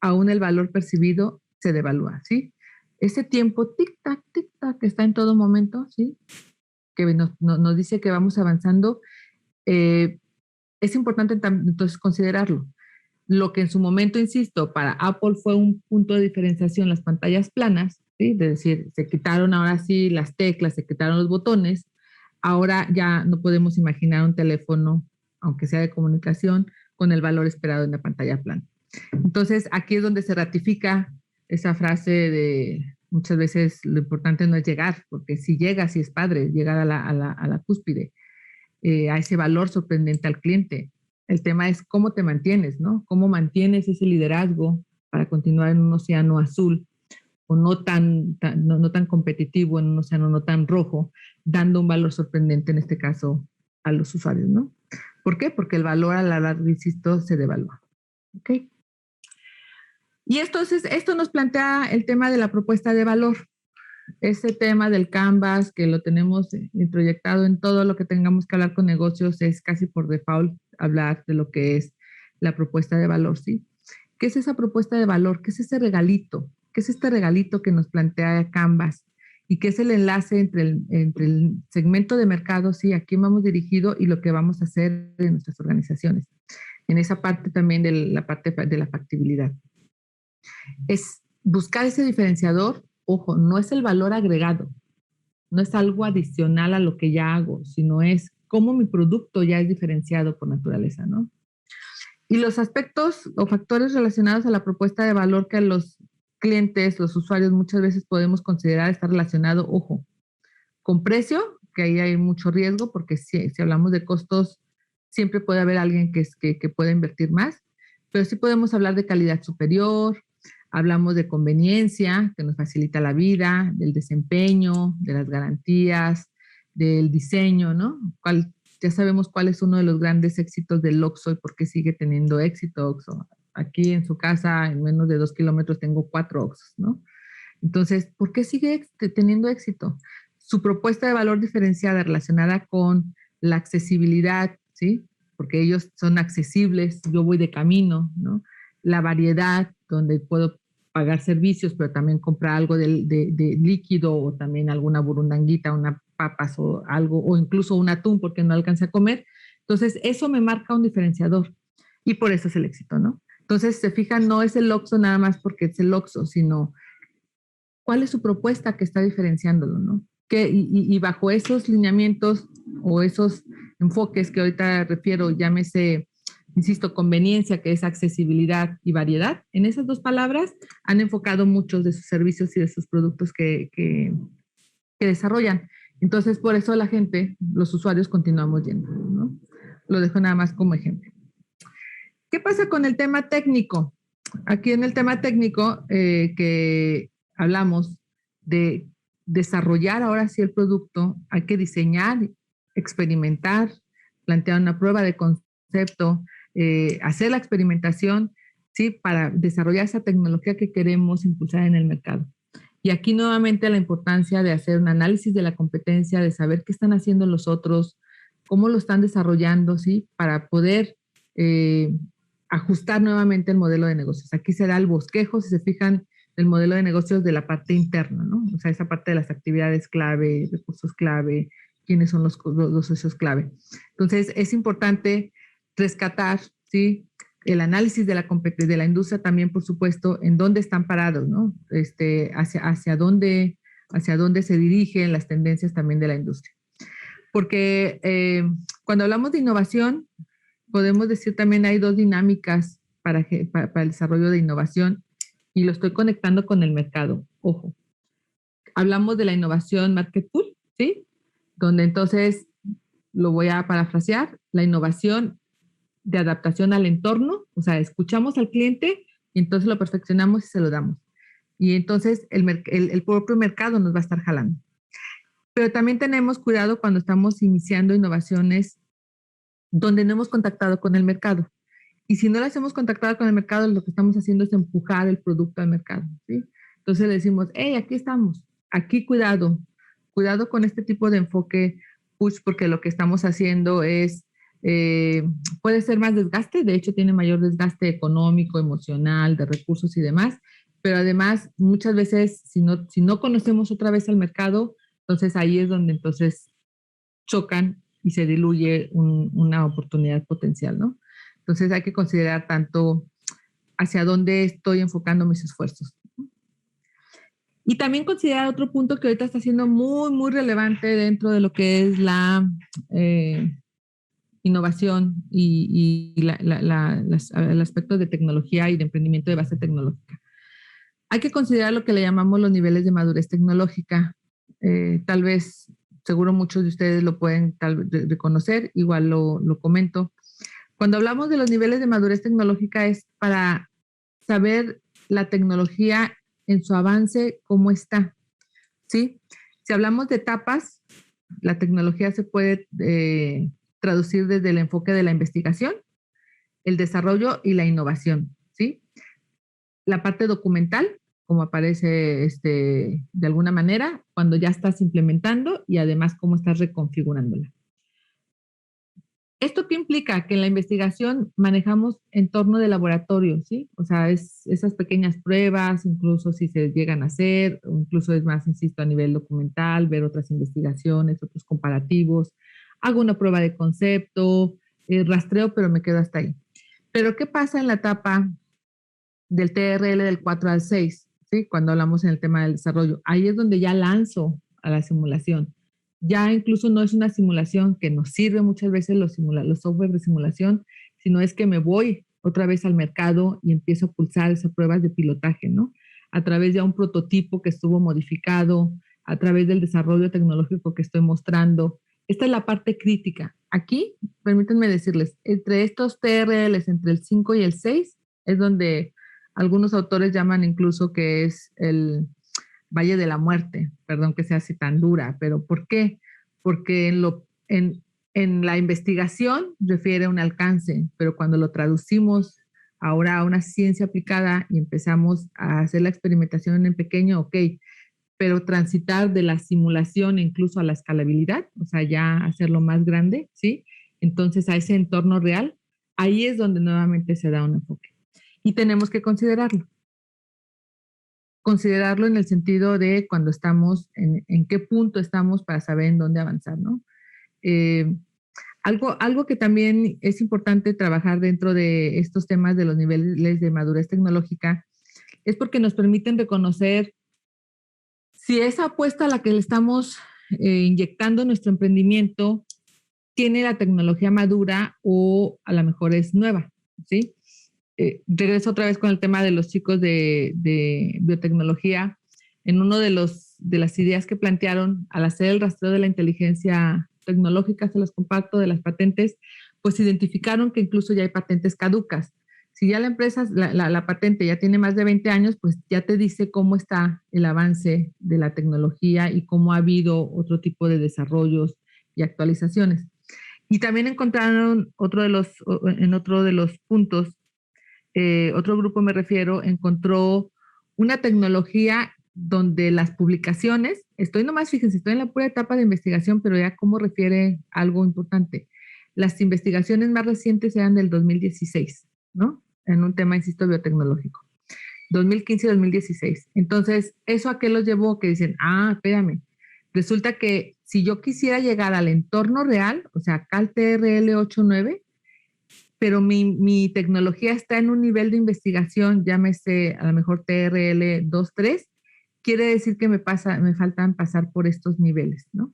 aún el valor percibido se devalúa, ¿sí? Ese tiempo tic-tac, que está en todo momento, ¿sí? Que nos dice que vamos avanzando, es importante entonces considerarlo. Lo que en su momento, insisto, para Apple fue un punto de diferenciación, las pantallas planas, ¿sí? De decir, se quitaron ahora sí las teclas, se quitaron los botones, ahora ya no podemos imaginar un teléfono, aunque sea de comunicación, con el valor esperado en la pantalla plana. Entonces, aquí es donde se ratifica esa frase de muchas veces lo importante no es llegar, porque si llegas, sí es padre, llegar a la cúspide, a ese valor sorprendente al cliente. El tema es cómo te mantienes, ¿no? Cómo mantienes ese liderazgo para continuar en un océano azul o no tan competitivo, en un océano no tan rojo, dando un valor sorprendente, en este caso, a los usuarios, ¿no? ¿Por qué? Porque el valor a la larga, insisto, se devalúa. ¿Ok? Y esto nos plantea el tema de la propuesta de valor. Ese tema del Canvas, que lo tenemos introyectado en todo lo que tengamos que hablar con negocios, es casi por default hablar de lo que es la propuesta de valor, ¿sí? ¿Qué es esa propuesta de valor? ¿Qué es ese regalito? ¿Qué es este regalito que nos plantea Canvas? ¿Y qué es el enlace entre el segmento de mercado, sí, a quién vamos dirigido y lo que vamos a hacer en nuestras organizaciones? En esa parte también de la parte de la factibilidad. Es buscar ese diferenciador. Ojo, no es el valor agregado, no es algo adicional a lo que ya hago, sino es cómo mi producto ya es diferenciado por naturaleza, ¿no? Y los aspectos o factores relacionados a la propuesta de valor que los clientes, los usuarios muchas veces podemos considerar está relacionado, ojo, con precio, que ahí hay mucho riesgo porque si hablamos de costos, siempre puede haber alguien que pueda invertir más, pero sí podemos hablar de calidad superior. Hablamos de conveniencia, que nos facilita la vida, del desempeño, de las garantías, del diseño, ¿no? Ya sabemos cuál es uno de los grandes éxitos del Oxxo y por qué sigue teniendo éxito Oxxo. Aquí en su casa, en menos de 2 kilómetros, tengo 4 Oxxos, ¿no? Entonces, ¿por qué sigue teniendo éxito? Su propuesta de valor diferenciada relacionada con la accesibilidad, ¿sí? Porque ellos son accesibles, yo voy de camino, ¿no? La variedad, donde puedo pagar servicios, pero también comprar algo de líquido o también alguna burundanguita, unas papas o algo, o incluso un atún porque no alcancé a comer. Entonces, eso me marca un diferenciador y por eso es el éxito, ¿no? Entonces, se fijan, no es el Oxxo nada más porque es el Oxxo, sino cuál es su propuesta que está diferenciándolo, ¿no? Y bajo esos lineamientos o esos enfoques que ahorita refiero, llámese insisto, conveniencia, que es accesibilidad, y variedad, en esas dos palabras han enfocado muchos de sus servicios y de sus productos que desarrollan. Entonces, por eso la gente, los usuarios, continuamos yendo, ¿no? Lo dejo nada más como ejemplo. ¿Qué pasa con el tema técnico? Aquí en el tema técnico que hablamos de desarrollar ahora sí el producto, hay que diseñar, experimentar, plantear una prueba de concepto, hacer la experimentación, ¿sí? Para desarrollar esa tecnología que queremos impulsar en el mercado. Y aquí nuevamente la importancia de hacer un análisis de la competencia, de saber qué están haciendo los otros, cómo lo están desarrollando, ¿sí? Para poder ajustar nuevamente el modelo de negocios. Aquí se da el bosquejo, si se fijan, del modelo de negocios de la parte interna, ¿no? O sea, esa parte de las actividades clave, recursos clave, quiénes son los socios clave. Entonces, es importante rescatar, ¿sí? El análisis de la industria también, por supuesto, en dónde están parados, ¿no? Hacia dónde se dirigen las tendencias también de la industria. Porque cuando hablamos de innovación, podemos decir también hay dos dinámicas para el desarrollo de innovación, y lo estoy conectando con el mercado. Ojo, hablamos de la innovación market pool, ¿sí? Donde entonces, lo voy a parafrasear, la innovación de adaptación al entorno, o sea, escuchamos al cliente y entonces lo perfeccionamos y se lo damos. Y entonces el propio mercado nos va a estar jalando. Pero también tenemos cuidado cuando estamos iniciando innovaciones donde no hemos contactado con el mercado. Y si no las hemos contactado con el mercado, lo que estamos haciendo es empujar el producto al mercado, ¿sí? Entonces le decimos, hey, aquí estamos, aquí cuidado con este tipo de enfoque push, porque lo que estamos haciendo es, puede ser más desgaste, de hecho tiene mayor desgaste económico, emocional, de recursos y demás, pero además muchas veces si no conocemos otra vez al mercado, entonces ahí es donde entonces chocan y se diluye una oportunidad potencial, ¿no? Entonces hay que considerar tanto hacia dónde estoy enfocando mis esfuerzos. Y también considerar otro punto que ahorita está siendo muy, muy relevante dentro de lo que es la innovación y el aspecto de tecnología y de emprendimiento de base tecnológica. Hay que considerar lo que le llamamos los niveles de madurez tecnológica. Tal vez, seguro muchos de ustedes lo pueden reconocer, igual lo comento. Cuando hablamos de los niveles de madurez tecnológica es para saber la tecnología en su avance, cómo está, ¿sí? Si hablamos de etapas, la tecnología se puede traducir desde el enfoque de la investigación, el desarrollo y la innovación, ¿sí? La parte documental, como aparece de alguna manera, cuando ya estás implementando y además cómo estás reconfigurándola. ¿Esto qué implica? Que en la investigación manejamos entorno de laboratorio, ¿sí? O sea, esas pequeñas pruebas, incluso si se llegan a hacer, o incluso es más, insisto, a nivel documental, ver otras investigaciones, otros comparativos, hago una prueba de concepto, rastreo, pero me quedo hasta ahí. Pero ¿qué pasa en la etapa del TRL del 4 al 6, ¿sí? Cuando hablamos en el tema del desarrollo? Ahí es donde ya lanzo a la simulación. Ya incluso no es una simulación que nos sirve muchas veces los software de simulación, sino es que me voy otra vez al mercado y empiezo a pulsar esas pruebas de pilotaje, ¿no? A través de un prototipo que estuvo modificado, a través del desarrollo tecnológico que estoy mostrando. Esta es la parte crítica. Aquí, permítanme decirles, entre estos TRLs, entre el 5 y el 6, es donde algunos autores llaman incluso que es el Valle de la Muerte, perdón que sea así tan dura, pero ¿por qué? Porque en la investigación refiere a un alcance, pero cuando lo traducimos ahora a una ciencia aplicada y empezamos a hacer la experimentación en pequeño, ok, pero transitar de la simulación incluso a la escalabilidad, o sea, ya hacerlo más grande, ¿sí? Entonces a ese entorno real, ahí es donde nuevamente se da un enfoque. Y tenemos que considerarlo en el sentido de cuando estamos, en qué punto estamos para saber en dónde avanzar, ¿no? Algo que también es importante trabajar dentro de estos temas de los niveles de madurez tecnológica es porque nos permiten reconocer si esa apuesta a la que le estamos inyectando nuestro emprendimiento tiene la tecnología madura o a lo mejor es nueva, ¿sí? Regreso otra vez con el tema de los chicos de biotecnología. En uno de las ideas que plantearon al hacer el rastreo de la inteligencia tecnológica, se los comparto, de las patentes, pues identificaron que incluso ya hay patentes caducas. Si ya la empresa, la patente ya tiene más de 20 años, pues ya te dice cómo está el avance de la tecnología y cómo ha habido otro tipo de desarrollos y actualizaciones. Y también encontraron en otro de los puntos, otro grupo me refiero, encontró una tecnología donde las publicaciones, fíjense, estoy en la pura etapa de investigación, pero ya como refiere algo importante. Las investigaciones más recientes eran del 2016, ¿no? En un tema, insisto, biotecnológico. 2015 y 2016. Entonces, ¿eso a qué los llevó? Que dicen, espérame, resulta que si yo quisiera llegar al entorno real, o sea, acá al TRL 8.9, pero mi tecnología está en un nivel de investigación, llámese a lo mejor TRL 2.3, quiere decir que me faltan pasar por estos niveles, ¿no?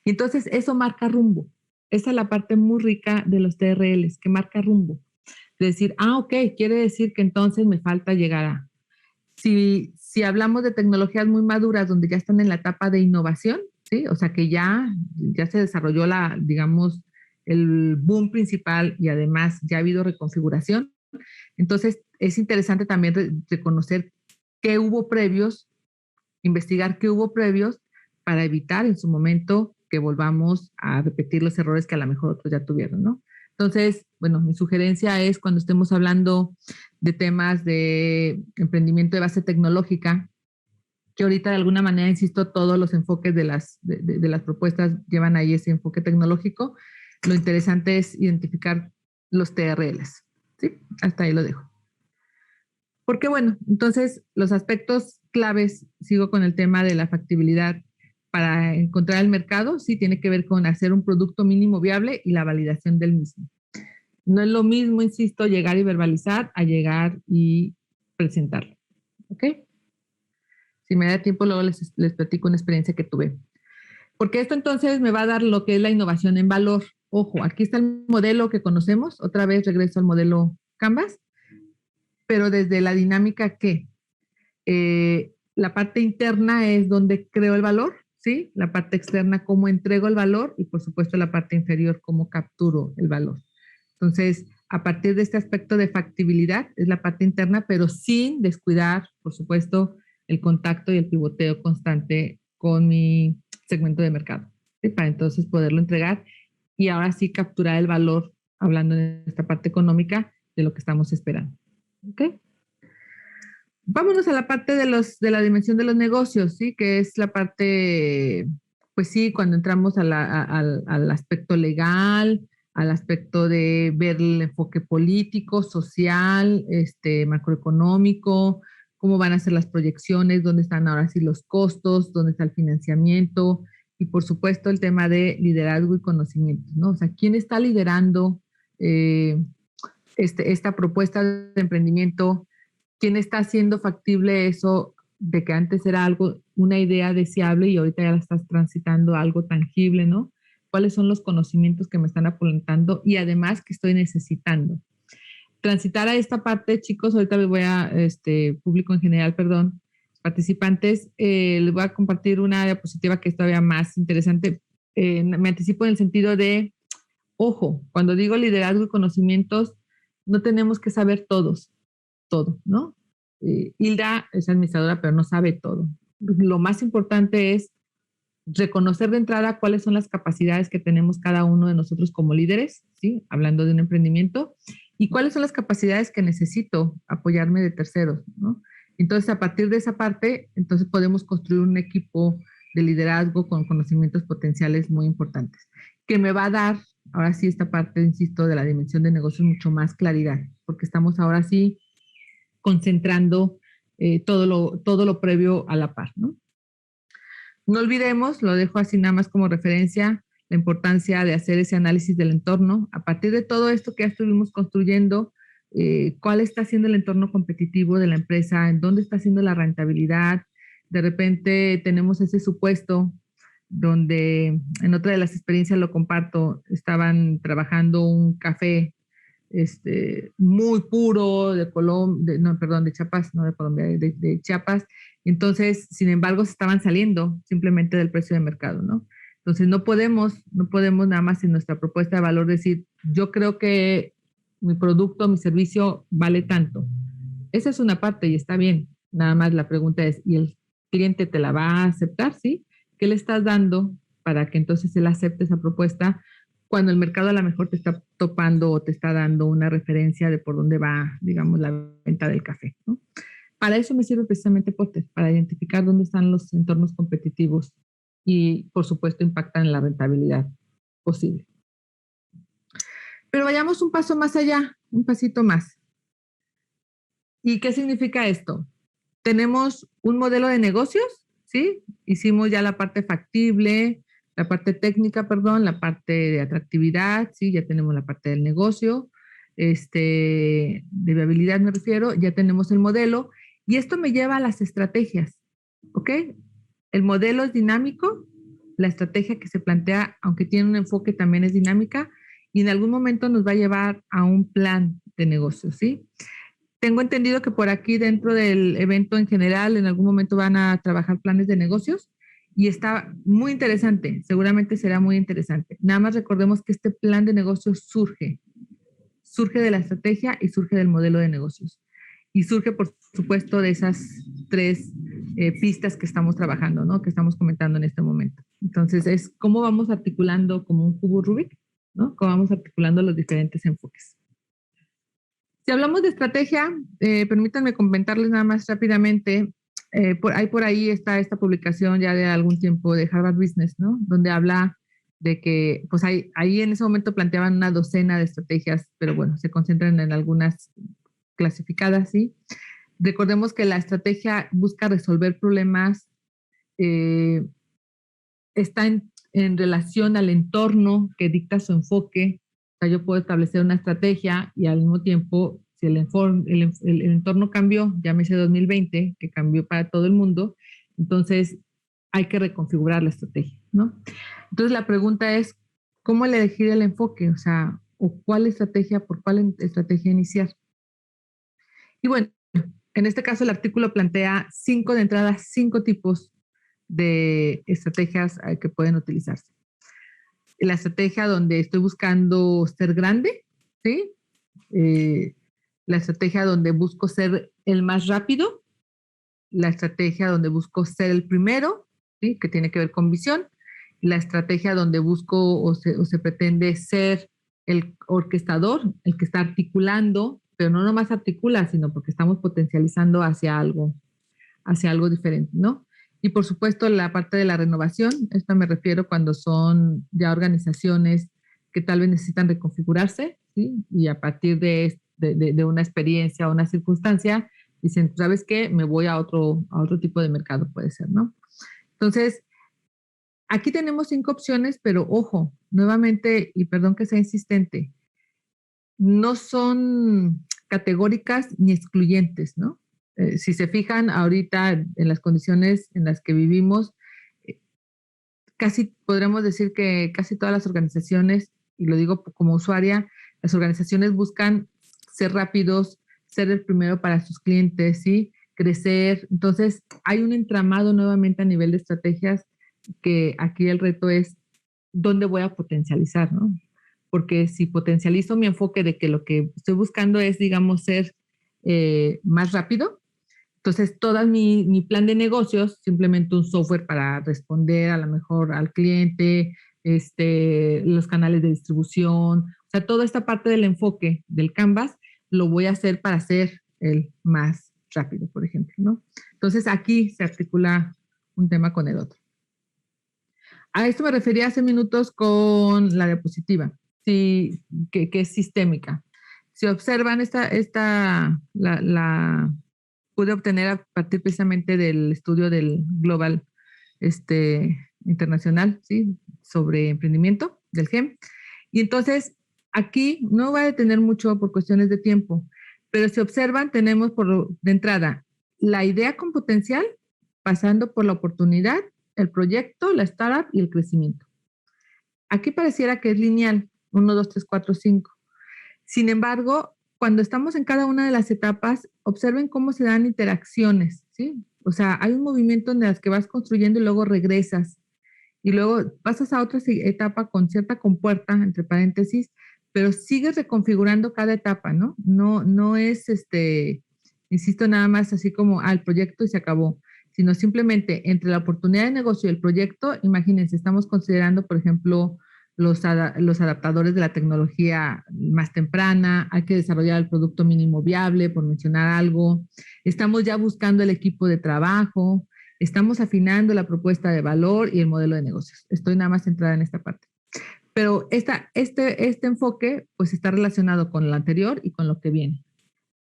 Y entonces eso marca rumbo. Esa es la parte muy rica de los TRLs, que marca rumbo. De decir, ok, quiere decir que entonces me falta llegar a... Si hablamos de tecnologías muy maduras donde ya están en la etapa de innovación, ¿sí? O sea que ya se desarrolló digamos, el boom principal y además ya ha habido reconfiguración. Entonces es interesante también reconocer qué hubo previos, investigar qué hubo previos para evitar en su momento que volvamos a repetir los errores que a lo mejor otros ya tuvieron, ¿no? Entonces, bueno, mi sugerencia es cuando estemos hablando de temas de emprendimiento de base tecnológica, que ahorita de alguna manera, insisto, todos los enfoques de las propuestas llevan ahí ese enfoque tecnológico, lo interesante es identificar los TRLs, ¿sí? Hasta ahí lo dejo. Porque bueno, entonces los aspectos claves, sigo con el tema de la factibilidad para encontrar el mercado, sí tiene que ver con hacer un producto mínimo viable y la validación del mismo. No es lo mismo, insisto, llegar y verbalizar a llegar y presentarlo. ¿Ok? Si me da tiempo, luego les platico una experiencia que tuve. Porque esto entonces me va a dar lo que es la innovación en valor. Ojo, aquí está el modelo que conocemos. Otra vez regreso al modelo Canvas, pero desde la dinámica que la parte interna es donde creo el valor, ¿sí? La parte externa, cómo entrego el valor y por supuesto la parte inferior, cómo capturo el valor. Entonces, a partir de este aspecto de factibilidad, es la parte interna, pero sin descuidar, por supuesto, el contacto y el pivoteo constante con mi segmento de mercado, ¿sí? Para entonces poderlo entregar y ahora sí capturar el valor, hablando en esta parte económica, de lo que estamos esperando. ¿Ok? Vámonos a la parte de la dimensión de los negocios, ¿sí? Que es la parte, pues sí, cuando entramos al aspecto legal, al aspecto de ver el enfoque político, social, macroeconómico, cómo van a ser las proyecciones, dónde están ahora sí los costos, dónde está el financiamiento y por supuesto el tema de liderazgo y conocimiento, ¿no? O sea, ¿quién está liderando esta propuesta de emprendimiento? ¿Quién está haciendo factible eso de que antes era una idea deseable y ahorita ya la estás transitando a algo tangible, ¿no? ¿Cuáles son los conocimientos que me están apuntando y además que estoy necesitando? Transitar a esta parte, chicos, ahorita les voy a, público en general, perdón, participantes, les voy a compartir una diapositiva que es todavía más interesante. Me anticipo en el sentido de, ojo, cuando digo liderazgo y conocimientos, no tenemos que saber todo, ¿no? Hilda es administradora, pero no sabe todo. Lo más importante es reconocer de entrada cuáles son las capacidades que tenemos cada uno de nosotros como líderes, ¿sí? Hablando de un emprendimiento, y cuáles son las capacidades que necesito apoyarme de terceros, ¿no? Entonces, a partir de esa parte, entonces podemos construir un equipo de liderazgo con conocimientos potenciales muy importantes, que me va a dar, ahora sí, esta parte, insisto, de la dimensión de negocios mucho más claridad, porque estamos ahora sí concentrando todo lo previo a la par, ¿no? No olvidemos, lo dejo así nada más como referencia, la importancia de hacer ese análisis del entorno. A partir de todo esto que ya estuvimos construyendo, cuál está siendo el entorno competitivo de la empresa, en dónde está haciendo la rentabilidad. De repente tenemos ese supuesto donde en otra de las experiencias lo comparto, estaban trabajando un café muy puro de de Chiapas, no de Colombia, de Chiapas. Entonces, sin embargo, se estaban saliendo simplemente del precio de mercado, ¿no? Entonces, no podemos nada más en nuestra propuesta de valor decir, yo creo que mi producto, mi servicio vale tanto. Esa es una parte y está bien. Nada más la pregunta es, ¿y el cliente te la va a aceptar? ¿Sí? ¿Qué le estás dando para que entonces él acepte esa propuesta cuando el mercado a lo mejor te está topando o te está dando una referencia de por dónde va, digamos, la venta del café, ¿no? Para eso me sirve precisamente Porter, para identificar dónde están los entornos competitivos y, por supuesto, impactan en la rentabilidad posible. Pero vayamos un paso más allá, un pasito más. ¿Y qué significa esto? Tenemos un modelo de negocios, ¿sí? Hicimos ya la parte factible, la parte técnica, perdón, la parte de atractividad, ¿sí? Ya tenemos la parte del negocio, de viabilidad me refiero, ya tenemos el modelo y esto me lleva a las estrategias, ¿ok? El modelo es dinámico, la estrategia que se plantea, aunque tiene un enfoque, también es dinámica y en algún momento nos va a llevar a un plan de negocio, ¿sí? Tengo entendido que por aquí dentro del evento en general en algún momento van a trabajar planes de negocios y está muy interesante, seguramente será muy interesante. Nada más recordemos que este plan de negocios surge de la estrategia y surge del modelo de negocios. Y surge, por supuesto, de esas tres pistas que estamos trabajando, ¿no? Que estamos comentando en este momento. Entonces, es cómo vamos articulando como un cubo Rubik, ¿no? Cómo vamos articulando los diferentes enfoques. Si hablamos de estrategia, permítanme comentarles nada más rápidamente. Por ahí está esta publicación ya de algún tiempo de Harvard Business, ¿no? Donde habla de que, pues ahí en ese momento planteaban una docena de estrategias, pero bueno, se concentran en algunas clasificadas, ¿sí? Recordemos que la estrategia busca resolver problemas, está en relación al entorno que dicta su enfoque. O sea, yo puedo establecer una estrategia y al mismo tiempo, si el entorno cambió, llámese 2020, que cambió para todo el mundo, entonces hay que reconfigurar la estrategia, ¿no? Entonces la pregunta es, ¿cómo elegir el enfoque? O sea, ¿o cuál estrategia, por cuál estrategia iniciar? Y bueno, en este caso el artículo plantea de entrada, 5 tipos de estrategias que pueden utilizarse. La estrategia donde estoy buscando ser grande, ¿sí? La estrategia donde busco ser el más rápido, la estrategia donde busco ser el primero, ¿sí? Que tiene que ver con visión, la estrategia donde busco o se pretende ser el orquestador, el que está articulando, pero no nomás articula, sino porque estamos potencializando hacia algo diferente, ¿no? Y por supuesto la parte de la renovación, esta me refiero cuando son ya organizaciones que tal vez necesitan reconfigurarse, ¿sí? Y a partir de una experiencia o una circunstancia, dicen, ¿sabes qué? Me voy a otro tipo de mercado, puede ser, ¿no? Entonces, aquí tenemos 5 opciones, pero ojo, nuevamente, y perdón que sea insistente, no son categóricas ni excluyentes, ¿no? Si se fijan ahorita en las condiciones en las que vivimos, casi podremos decir que casi todas las organizaciones, y lo digo como usuaria, las organizaciones buscan ser rápidos, ser el primero para sus clientes, ¿sí? Crecer. Entonces, hay un entramado nuevamente a nivel de estrategias que aquí el reto es dónde voy a potencializar, ¿no? Porque si potencializo mi enfoque de que lo que estoy buscando es, digamos, ser más rápido, entonces, todo mi plan de negocios, simplemente un software para responder a lo mejor al cliente, los canales de distribución, o sea, toda esta parte del enfoque del Canvas lo voy a hacer para ser el más rápido, por ejemplo, ¿no? Entonces, aquí se articula un tema con el otro. A esto me refería hace minutos con la diapositiva, sí, que es sistémica. Si observan pude obtener a partir precisamente del estudio del Global Internacional, ¿sí? Sobre emprendimiento del GEM. Y entonces, aquí no voy a detener mucho por cuestiones de tiempo, pero si observan, tenemos de entrada la idea con potencial, pasando por la oportunidad, el proyecto, la startup y el crecimiento. Aquí pareciera que es lineal, 1, 2, 3, 4, 5. Sin embargo, cuando estamos en cada una de las etapas, observen cómo se dan interacciones, ¿sí? O sea, hay un movimiento en el que vas construyendo y luego regresas. Y luego pasas a otra etapa con cierta compuerta, entre paréntesis, pero sigues reconfigurando cada etapa, ¿no? No es, insisto, nada más así como al proyecto y se acabó, sino simplemente entre la oportunidad de negocio y el proyecto, imagínense, estamos considerando, por ejemplo, los adaptadores de la tecnología más temprana, hay que desarrollar el producto mínimo viable, por mencionar algo, estamos ya buscando el equipo de trabajo, estamos afinando la propuesta de valor y el modelo de negocios. Estoy nada más centrada en esta parte. Pero este enfoque pues está relacionado con lo anterior y con lo que viene.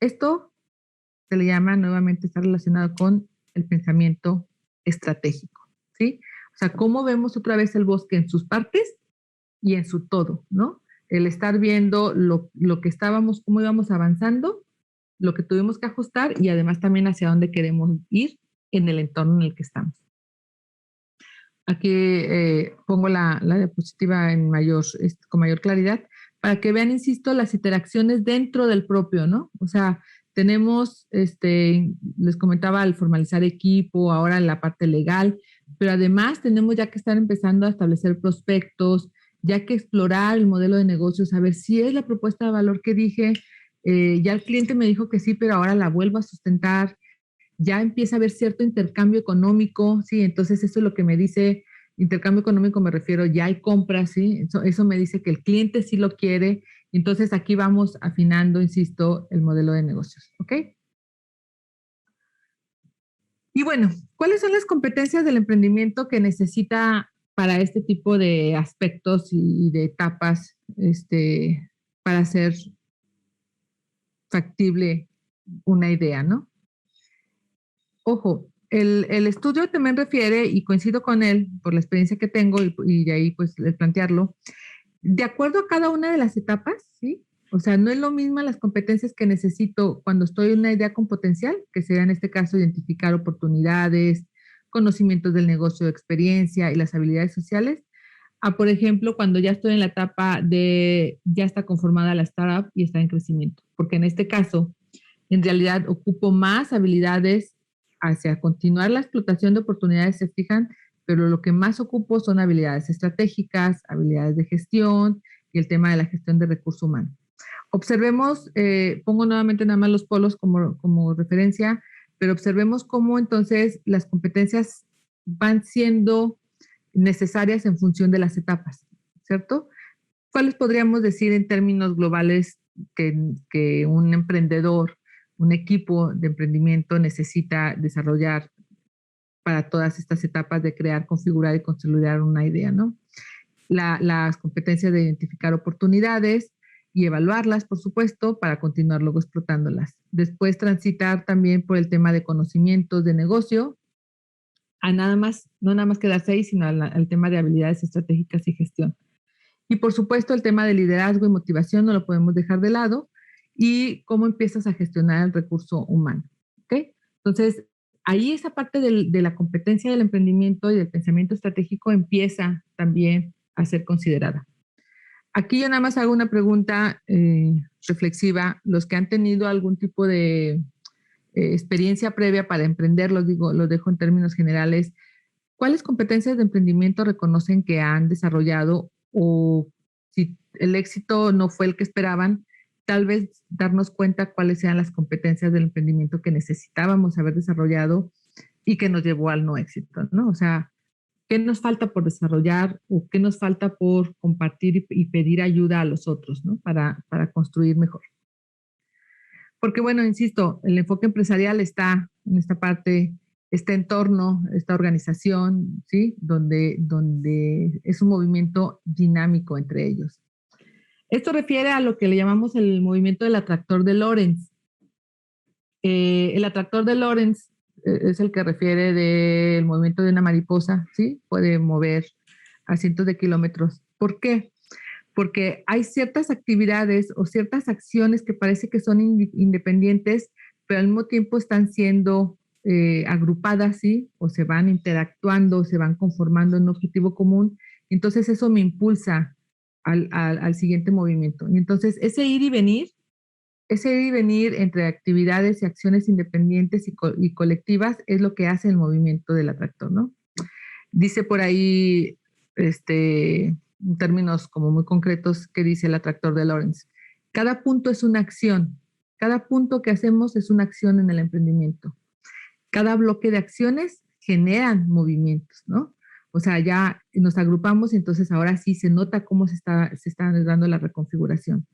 Esto se le llama nuevamente, está relacionado con el pensamiento estratégico, ¿sí? O sea, cómo vemos otra vez el bosque en sus partes y en su todo, ¿no? El estar viendo lo que estábamos, cómo íbamos avanzando, lo que tuvimos que ajustar y además también hacia dónde queremos ir en el entorno en el que estamos. Aquí pongo la diapositiva con mayor claridad para que vean, insisto, las interacciones dentro del propio, ¿no? O sea, tenemos, les comentaba, al formalizar equipo, ahora la parte legal, pero además tenemos ya que estar empezando a establecer prospectos, ya que explorar el modelo de negocio, saber si es la propuesta de valor que dije, ya el cliente me dijo que sí, pero ahora la vuelvo a sustentar, ya empieza a haber cierto intercambio económico, ¿sí? Entonces eso es lo que me dice, intercambio económico me refiero, ya hay compras, ¿sí? Eso me dice que el cliente sí lo quiere, entonces aquí vamos afinando, insisto, el modelo de negocios, ¿ok? Y bueno, ¿cuáles son las competencias del emprendimiento que necesita para este tipo de aspectos y de etapas, para hacer factible una idea, ¿no? Ojo, el estudio también refiere, y coincido con él por la experiencia que tengo y de ahí pues plantearlo, de acuerdo a cada una de las etapas, ¿sí? O sea, no es lo mismo las competencias que necesito cuando estoy en una idea con potencial, que sería en este caso identificar oportunidades, conocimientos del negocio, experiencia y las habilidades sociales, a por ejemplo cuando ya estoy en la etapa de ya está conformada la startup y está en crecimiento, porque en este caso en realidad ocupo más habilidades hacia continuar la explotación de oportunidades, se fijan, pero lo que más ocupo son habilidades estratégicas, habilidades de gestión y el tema de la gestión de recursos humanos. Observemos, pongo nuevamente nada más los polos como referencia, pero observemos cómo entonces las competencias van siendo necesarias en función de las etapas, ¿cierto? ¿Cuáles podríamos decir en términos globales que un emprendedor, un equipo de emprendimiento necesita desarrollar para todas estas etapas de crear, configurar y consolidar una idea, ¿no? Las competencias de identificar oportunidades y evaluarlas, por supuesto, para continuar luego explotándolas. Después transitar también por el tema de conocimientos de negocio, a nada más, no nada más quedarse ahí, sino al tema de habilidades estratégicas y gestión. Y por supuesto el tema de liderazgo y motivación no lo podemos dejar de lado, y cómo empiezas a gestionar el recurso humano, ¿ok? Entonces, ahí esa parte de la competencia del emprendimiento y del pensamiento estratégico empieza también a ser considerada. Aquí yo nada más hago una pregunta reflexiva. Los que han tenido algún tipo de experiencia previa para emprender, lo dejo en términos generales, ¿cuáles competencias de emprendimiento reconocen que han desarrollado, o si el éxito no fue el que esperaban, tal vez darnos cuenta cuáles sean las competencias del emprendimiento que necesitábamos haber desarrollado y que nos llevó al no éxito, ¿no? O sea, ¿qué nos falta por desarrollar o qué nos falta por compartir y pedir ayuda a los otros, ¿no? Para construir mejor. Porque bueno, insisto, el enfoque empresarial está en esta parte, este entorno, esta organización, ¿sí? Donde es un movimiento dinámico entre ellos. Esto refiere a lo que le llamamos el movimiento del atractor de Lorentz. El atractor de Lorentz es el que refiere del movimiento de una mariposa, ¿sí? Puede mover a cientos de kilómetros. ¿Por qué? Porque hay ciertas actividades o ciertas acciones que parece que son independientes, pero al mismo tiempo están siendo agrupadas, ¿sí? O se van interactuando, se van conformando en un objetivo común. Entonces eso me impulsa al siguiente movimiento. Y entonces ese ir y venir entre actividades y acciones independientes y colectivas es lo que hace el movimiento del atractor, ¿no? Dice por ahí, en términos como muy concretos, que dice el atractor de Lawrence. Cada punto es una acción. Cada punto que hacemos es una acción en el emprendimiento. Cada bloque de acciones generan movimientos, ¿no? O sea, ya nos agrupamos y entonces ahora sí se nota cómo se está dando la reconfiguración.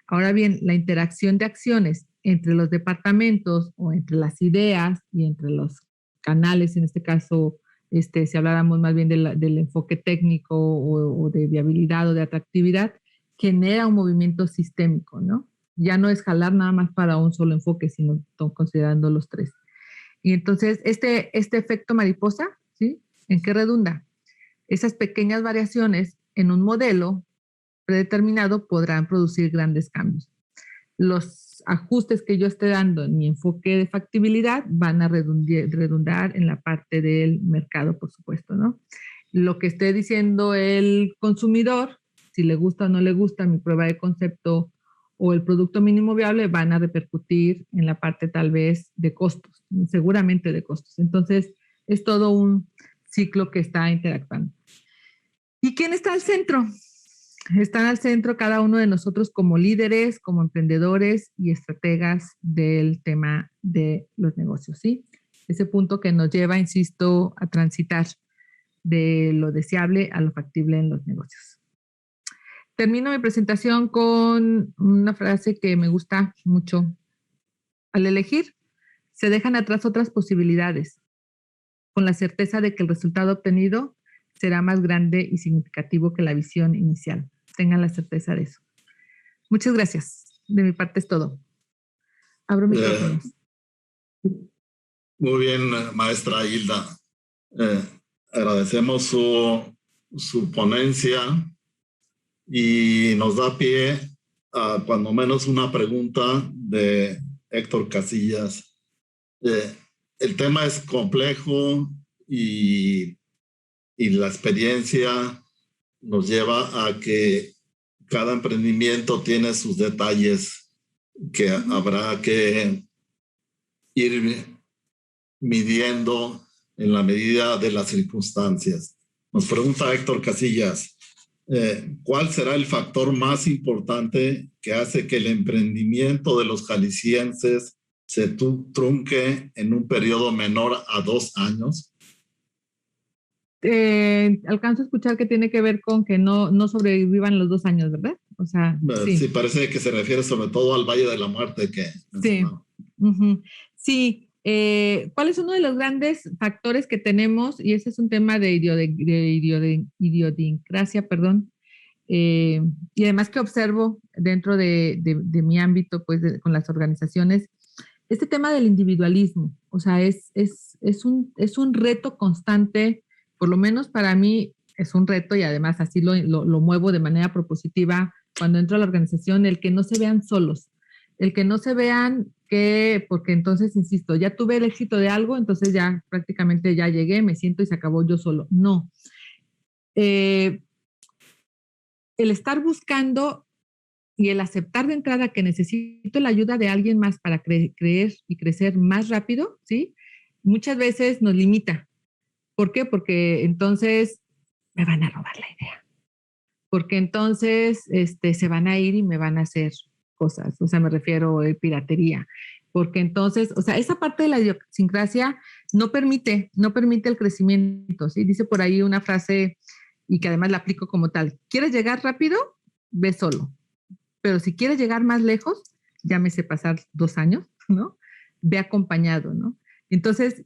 Ahora bien, la interacción de acciones entre los departamentos o entre las ideas y entre los canales, en este caso, si habláramos más bien del enfoque técnico o de viabilidad o de atractividad, genera un movimiento sistémico, ¿no? Ya no es jalar nada más para un solo enfoque, sino considerando los tres. Y entonces, este efecto mariposa, ¿sí? ¿En qué redunda? Esas pequeñas variaciones en un modelo predeterminado podrán producir grandes cambios. Los ajustes que yo esté dando en mi enfoque de factibilidad van a redundar en la parte del mercado, por supuesto, ¿no? Lo que esté diciendo el consumidor, si le gusta o no le gusta mi prueba de concepto o el producto mínimo viable, van a repercutir en la parte tal vez de costos, seguramente de costos. Entonces, es todo un ciclo que está interactuando. ¿Y quién está al centro? Están al centro cada uno de nosotros como líderes, como emprendedores y estrategas del tema de los negocios, ¿sí? Ese punto que nos lleva, insisto, a transitar de lo deseable a lo factible en los negocios. Termino mi presentación con una frase que me gusta mucho. Al elegir, se dejan atrás otras posibilidades, con la certeza de que el resultado obtenido será más grande y significativo que la visión inicial. Tengan la certeza de eso. Muchas gracias. De mi parte es todo. Abro micrófonos. Muy bien, maestra Hilda. Agradecemos su ponencia y nos da pie a cuando menos una pregunta de Héctor Casillas. El tema es complejo y la experiencia nos lleva a que cada emprendimiento tiene sus detalles que habrá que ir midiendo en la medida de las circunstancias. Nos pregunta Héctor Casillas, ¿cuál será el factor más importante que hace que el emprendimiento de los jaliscienses se trunque en un periodo menor a 2 años? Alcanzo a escuchar que tiene que ver con que no sobrevivan los 2 años, ¿verdad? O sea, sí, parece que se refiere sobre todo al Valle de la Muerte que mencionaba. Sí. ¿Cuál es uno de los grandes factores que tenemos? Y ese es un tema de idiosincrasia, perdón. Y además que observo dentro de mi ámbito, pues, con las organizaciones, este tema del individualismo. O sea, es un reto constante. Por lo menos para mí es un reto y además así lo muevo de manera propositiva cuando entro a la organización, el que no se vean solos, el que no se vean porque entonces, insisto, ya tuve el éxito de algo, entonces ya prácticamente ya llegué, me siento y se acabó yo solo. No. El estar buscando y el aceptar de entrada que necesito la ayuda de alguien más para creer y crecer más rápido, ¿sí? Muchas veces nos limita. ¿Por qué? Porque entonces me van a robar la idea. Porque entonces se van a ir y me van a hacer cosas. O sea, me refiero a piratería. Porque entonces, o sea, esa parte de la idiosincrasia no permite el crecimiento, ¿sí? Dice por ahí una frase y que además la aplico como tal. ¿Quieres llegar rápido? Ve solo. Pero si quieres llegar más lejos, llámese pasar 2 años, ¿no? Ve acompañado, ¿no? Entonces,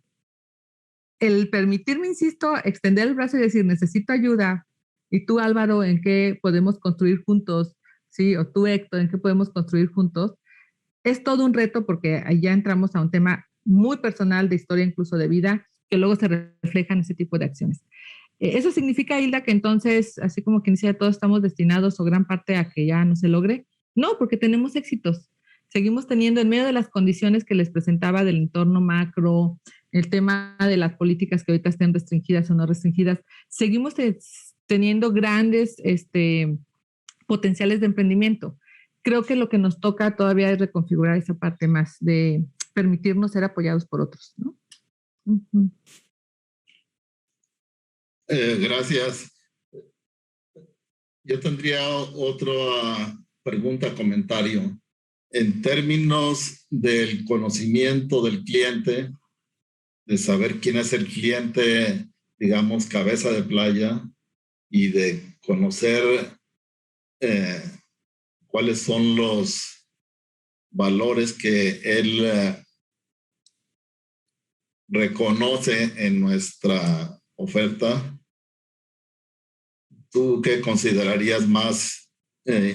el permitirme, insisto, extender el brazo y decir, necesito ayuda, y tú, Álvaro, ¿en qué podemos construir juntos? ¿Sí? O tú, Héctor, ¿en qué podemos construir juntos? Es todo un reto porque ahí ya entramos a un tema muy personal de historia, incluso de vida, que luego se refleja en ese tipo de acciones. ¿Eso significa, Hilda, que entonces, así como quien dice, todos estamos destinados o gran parte a que ya no se logre? No, porque tenemos éxitos. Seguimos teniendo, en medio de las condiciones que les presentaba del entorno macro, el tema de las políticas que ahorita estén restringidas o no restringidas, seguimos teniendo grandes potenciales de emprendimiento. Creo que lo que nos toca todavía es reconfigurar esa parte más de permitirnos ser apoyados por otros, ¿no? Uh-huh. Gracias. Yo tendría otra pregunta, comentario. En términos del conocimiento del cliente, de saber quién es el cliente, digamos, cabeza de playa, y de conocer cuáles son los valores que él reconoce en nuestra oferta, ¿tú qué considerarías más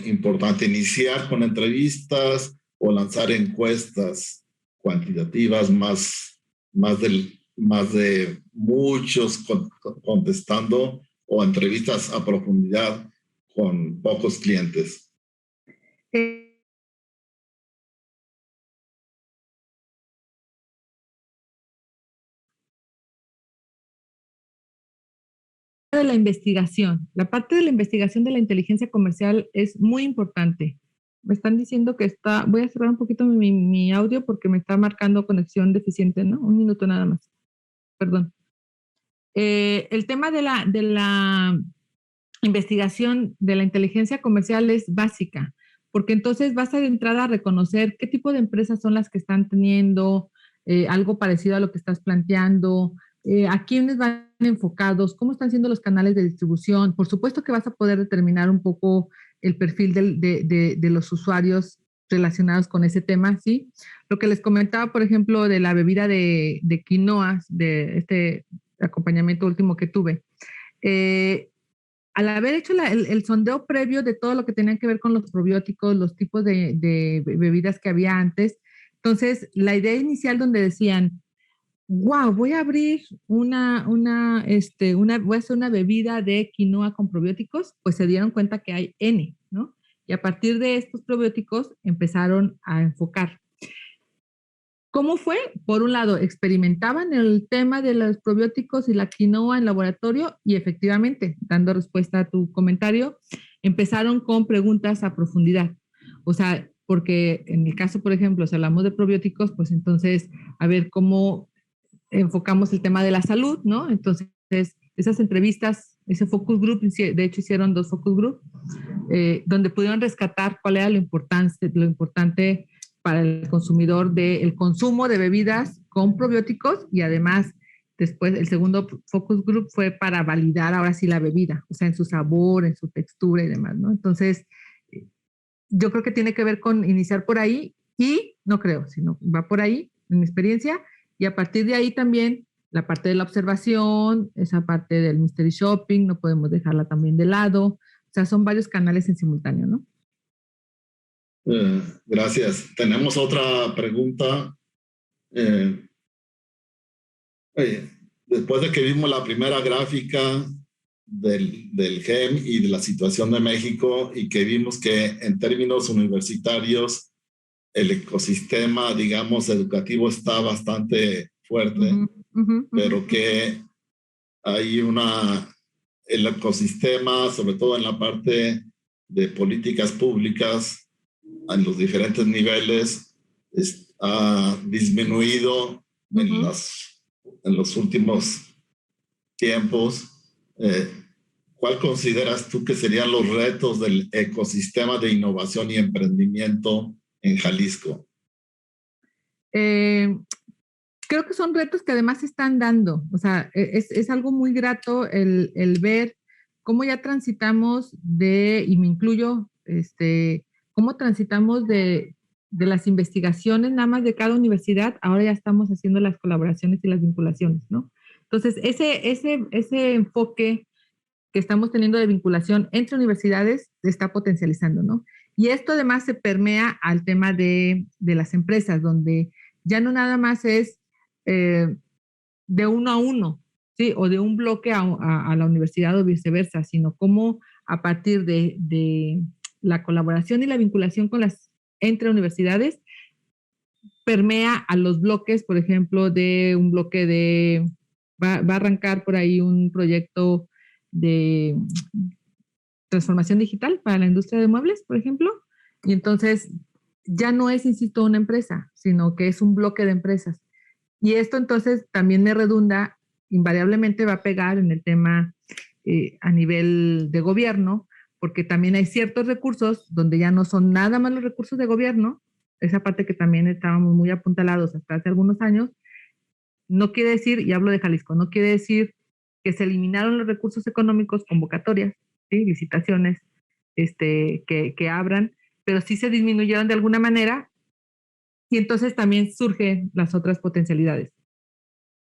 importante? ¿Iniciar con entrevistas o lanzar encuestas cuantitativas más de muchos contestando, o entrevistas a profundidad con pocos clientes? De la investigación. La parte de la investigación de la inteligencia comercial es muy importante. Me están diciendo que voy a cerrar un poquito mi audio porque me está marcando conexión deficiente, ¿no? Un minuto nada más. Perdón. El tema de la investigación de la inteligencia comercial es básica, porque entonces vas a de entrada a reconocer qué tipo de empresas son las que están teniendo algo parecido a lo que estás planteando, a quiénes van enfocados, cómo están siendo los canales de distribución. Por supuesto que vas a poder determinar un poco el perfil de los usuarios relacionados con ese tema, ¿sí? Lo que les comentaba, por ejemplo, de la bebida de quinoa, de este acompañamiento último que tuve, al haber hecho el sondeo previo de todo lo que tenía que ver con los probióticos, los tipos de bebidas que había antes, entonces la idea inicial donde decían, wow, voy a abrir voy a hacer una bebida de quinoa con probióticos, pues se dieron cuenta que hay N, ¿no? Y a partir de estos probióticos empezaron a enfocar. ¿Cómo fue? Por un lado, experimentaban el tema de los probióticos y la quinoa en laboratorio y efectivamente, dando respuesta a tu comentario, empezaron con preguntas a profundidad. O sea, porque en el caso, por ejemplo, si hablamos de probióticos, pues entonces, a ver cómo enfocamos el tema de la salud, ¿no? Entonces, esas entrevistas, ese focus group, de hecho hicieron 2 focus group, donde pudieron rescatar cuál era lo importante para el consumidor del consumo de bebidas con probióticos, y además después el segundo focus group fue para validar ahora sí la bebida, o sea, en su sabor, en su textura y demás, ¿no? Entonces, yo creo que tiene que ver con iniciar por ahí, y no creo, sino va por ahí, en mi experiencia, y a partir de ahí también la parte de la observación, esa parte del mystery shopping, no podemos dejarla también de lado, o sea, son varios canales en simultáneo, ¿no? Gracias. Tenemos otra pregunta. Después de que vimos la primera gráfica del GEM y de la situación de México, y que vimos que en términos universitarios el ecosistema, digamos, educativo está bastante fuerte, pero que hay el ecosistema, sobre todo en la parte de políticas públicas, en los diferentes niveles, ha disminuido en los últimos tiempos. ¿Cuál consideras tú que serían los retos del ecosistema de innovación y emprendimiento en Jalisco? Creo que son retos que además se están dando. O sea, es algo muy grato el ver cómo ya transitamos y me incluyo, cómo transitamos de las investigaciones nada más de cada universidad, ahora ya estamos haciendo las colaboraciones y las vinculaciones, ¿no? Entonces, ese enfoque que estamos teniendo de vinculación entre universidades se está potencializando, ¿no? Y esto además se permea al tema de las empresas, donde ya no nada más es de uno a uno, ¿sí? O de un bloque a la universidad o viceversa, sino cómo a partir de la colaboración y la vinculación con entre universidades permea a los bloques, por ejemplo, de un bloque de, va a arrancar por ahí un proyecto de transformación digital para la industria de muebles, por ejemplo, y entonces ya no es, insisto, una empresa, sino que es un bloque de empresas. Y esto entonces también me redunda, invariablemente va a pegar en el tema a nivel de gobierno, porque también hay ciertos recursos donde ya no son nada más los recursos de gobierno, esa parte que también estábamos muy apuntalados hasta hace algunos años, no quiere decir, y hablo de Jalisco, no quiere decir que se eliminaron los recursos económicos, convocatorias, ¿sí? Licitaciones que abran, pero sí se disminuyeron de alguna manera y entonces también surgen las otras potencialidades.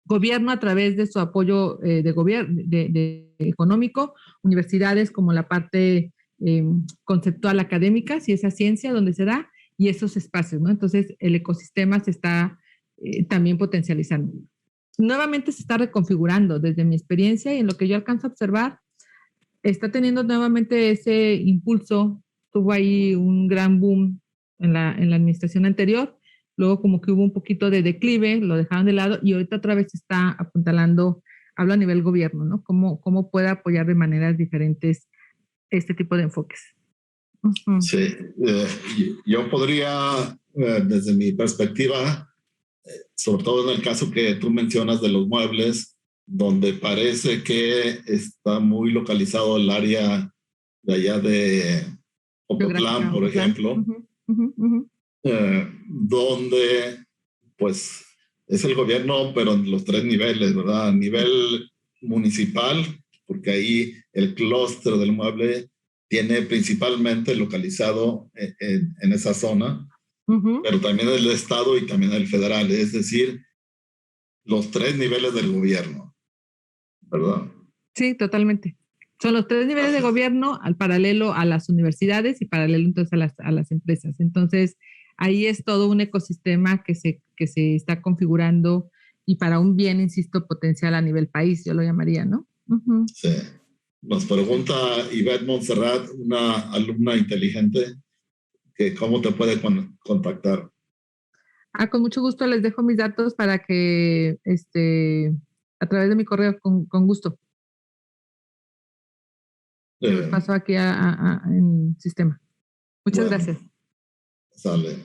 Gobierno a través de su apoyo de gobierno, de económico, universidades como la parte conceptual académica, si esa ciencia donde se da, y esos espacios, ¿no? Entonces el ecosistema se está también potencializando. Nuevamente se está reconfigurando desde mi experiencia y en lo que yo alcanzo a observar, está teniendo nuevamente ese impulso, tuvo ahí un gran boom en la administración anterior, luego como que hubo un poquito de declive, lo dejaron de lado y ahorita otra vez se está apuntalando, hablo a nivel gobierno, ¿no? Cómo puede apoyar de maneras diferentes este tipo de enfoques. Uh-huh. Sí, yo podría, desde mi perspectiva, sobre todo en el caso que tú mencionas de los muebles, donde parece que está muy localizado el área de allá de Ocotlán, por ejemplo, donde pues es el gobierno, pero en los tres niveles, ¿verdad? A nivel municipal, porque ahí el clúster del mueble tiene principalmente localizado en esa zona, pero también el estado y también el federal, es decir, los tres niveles del gobierno, ¿verdad? Sí, totalmente. Son los tres niveles de gobierno al paralelo a las universidades y paralelo entonces a las empresas. Entonces, ahí es todo un ecosistema que se está configurando y para un bien, insisto, potencial a nivel país, yo lo llamaría, ¿no? Uh-huh. Sí. Nos pregunta Ivette Montserrat, una alumna inteligente, que cómo te puede contactar. Con mucho gusto les dejo mis datos para que a través de mi correo, con gusto. Los paso aquí en sistema. Muchas gracias. Sale.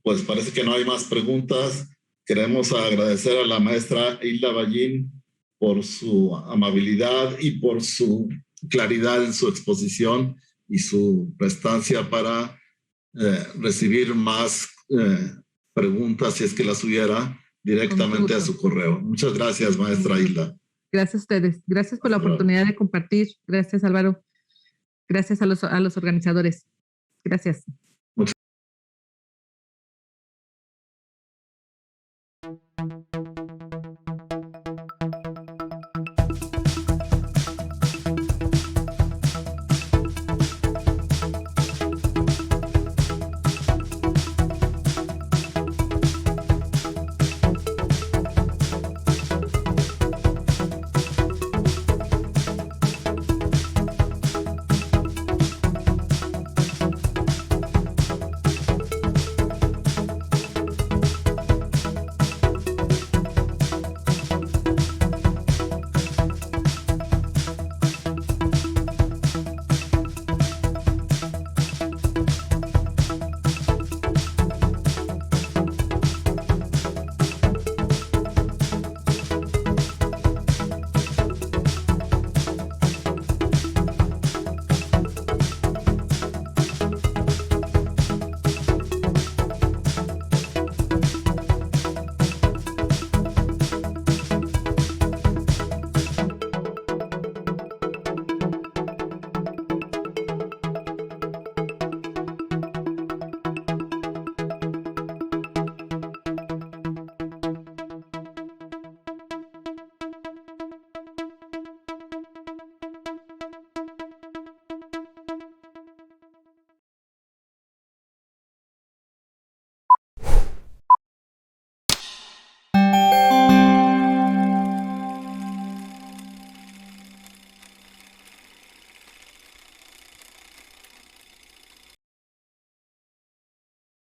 Pues parece que no hay más preguntas. Queremos agradecer a la maestra Hilda Ballín por su amabilidad y por su claridad en su exposición y su prestancia para recibir más preguntas, si es que las hubiera, directamente a su correo. Muchas gracias, maestra Hilda. Gracias a ustedes. Gracias por la oportunidad de compartir. Gracias, Álvaro. Gracias a los organizadores. Gracias. Muchas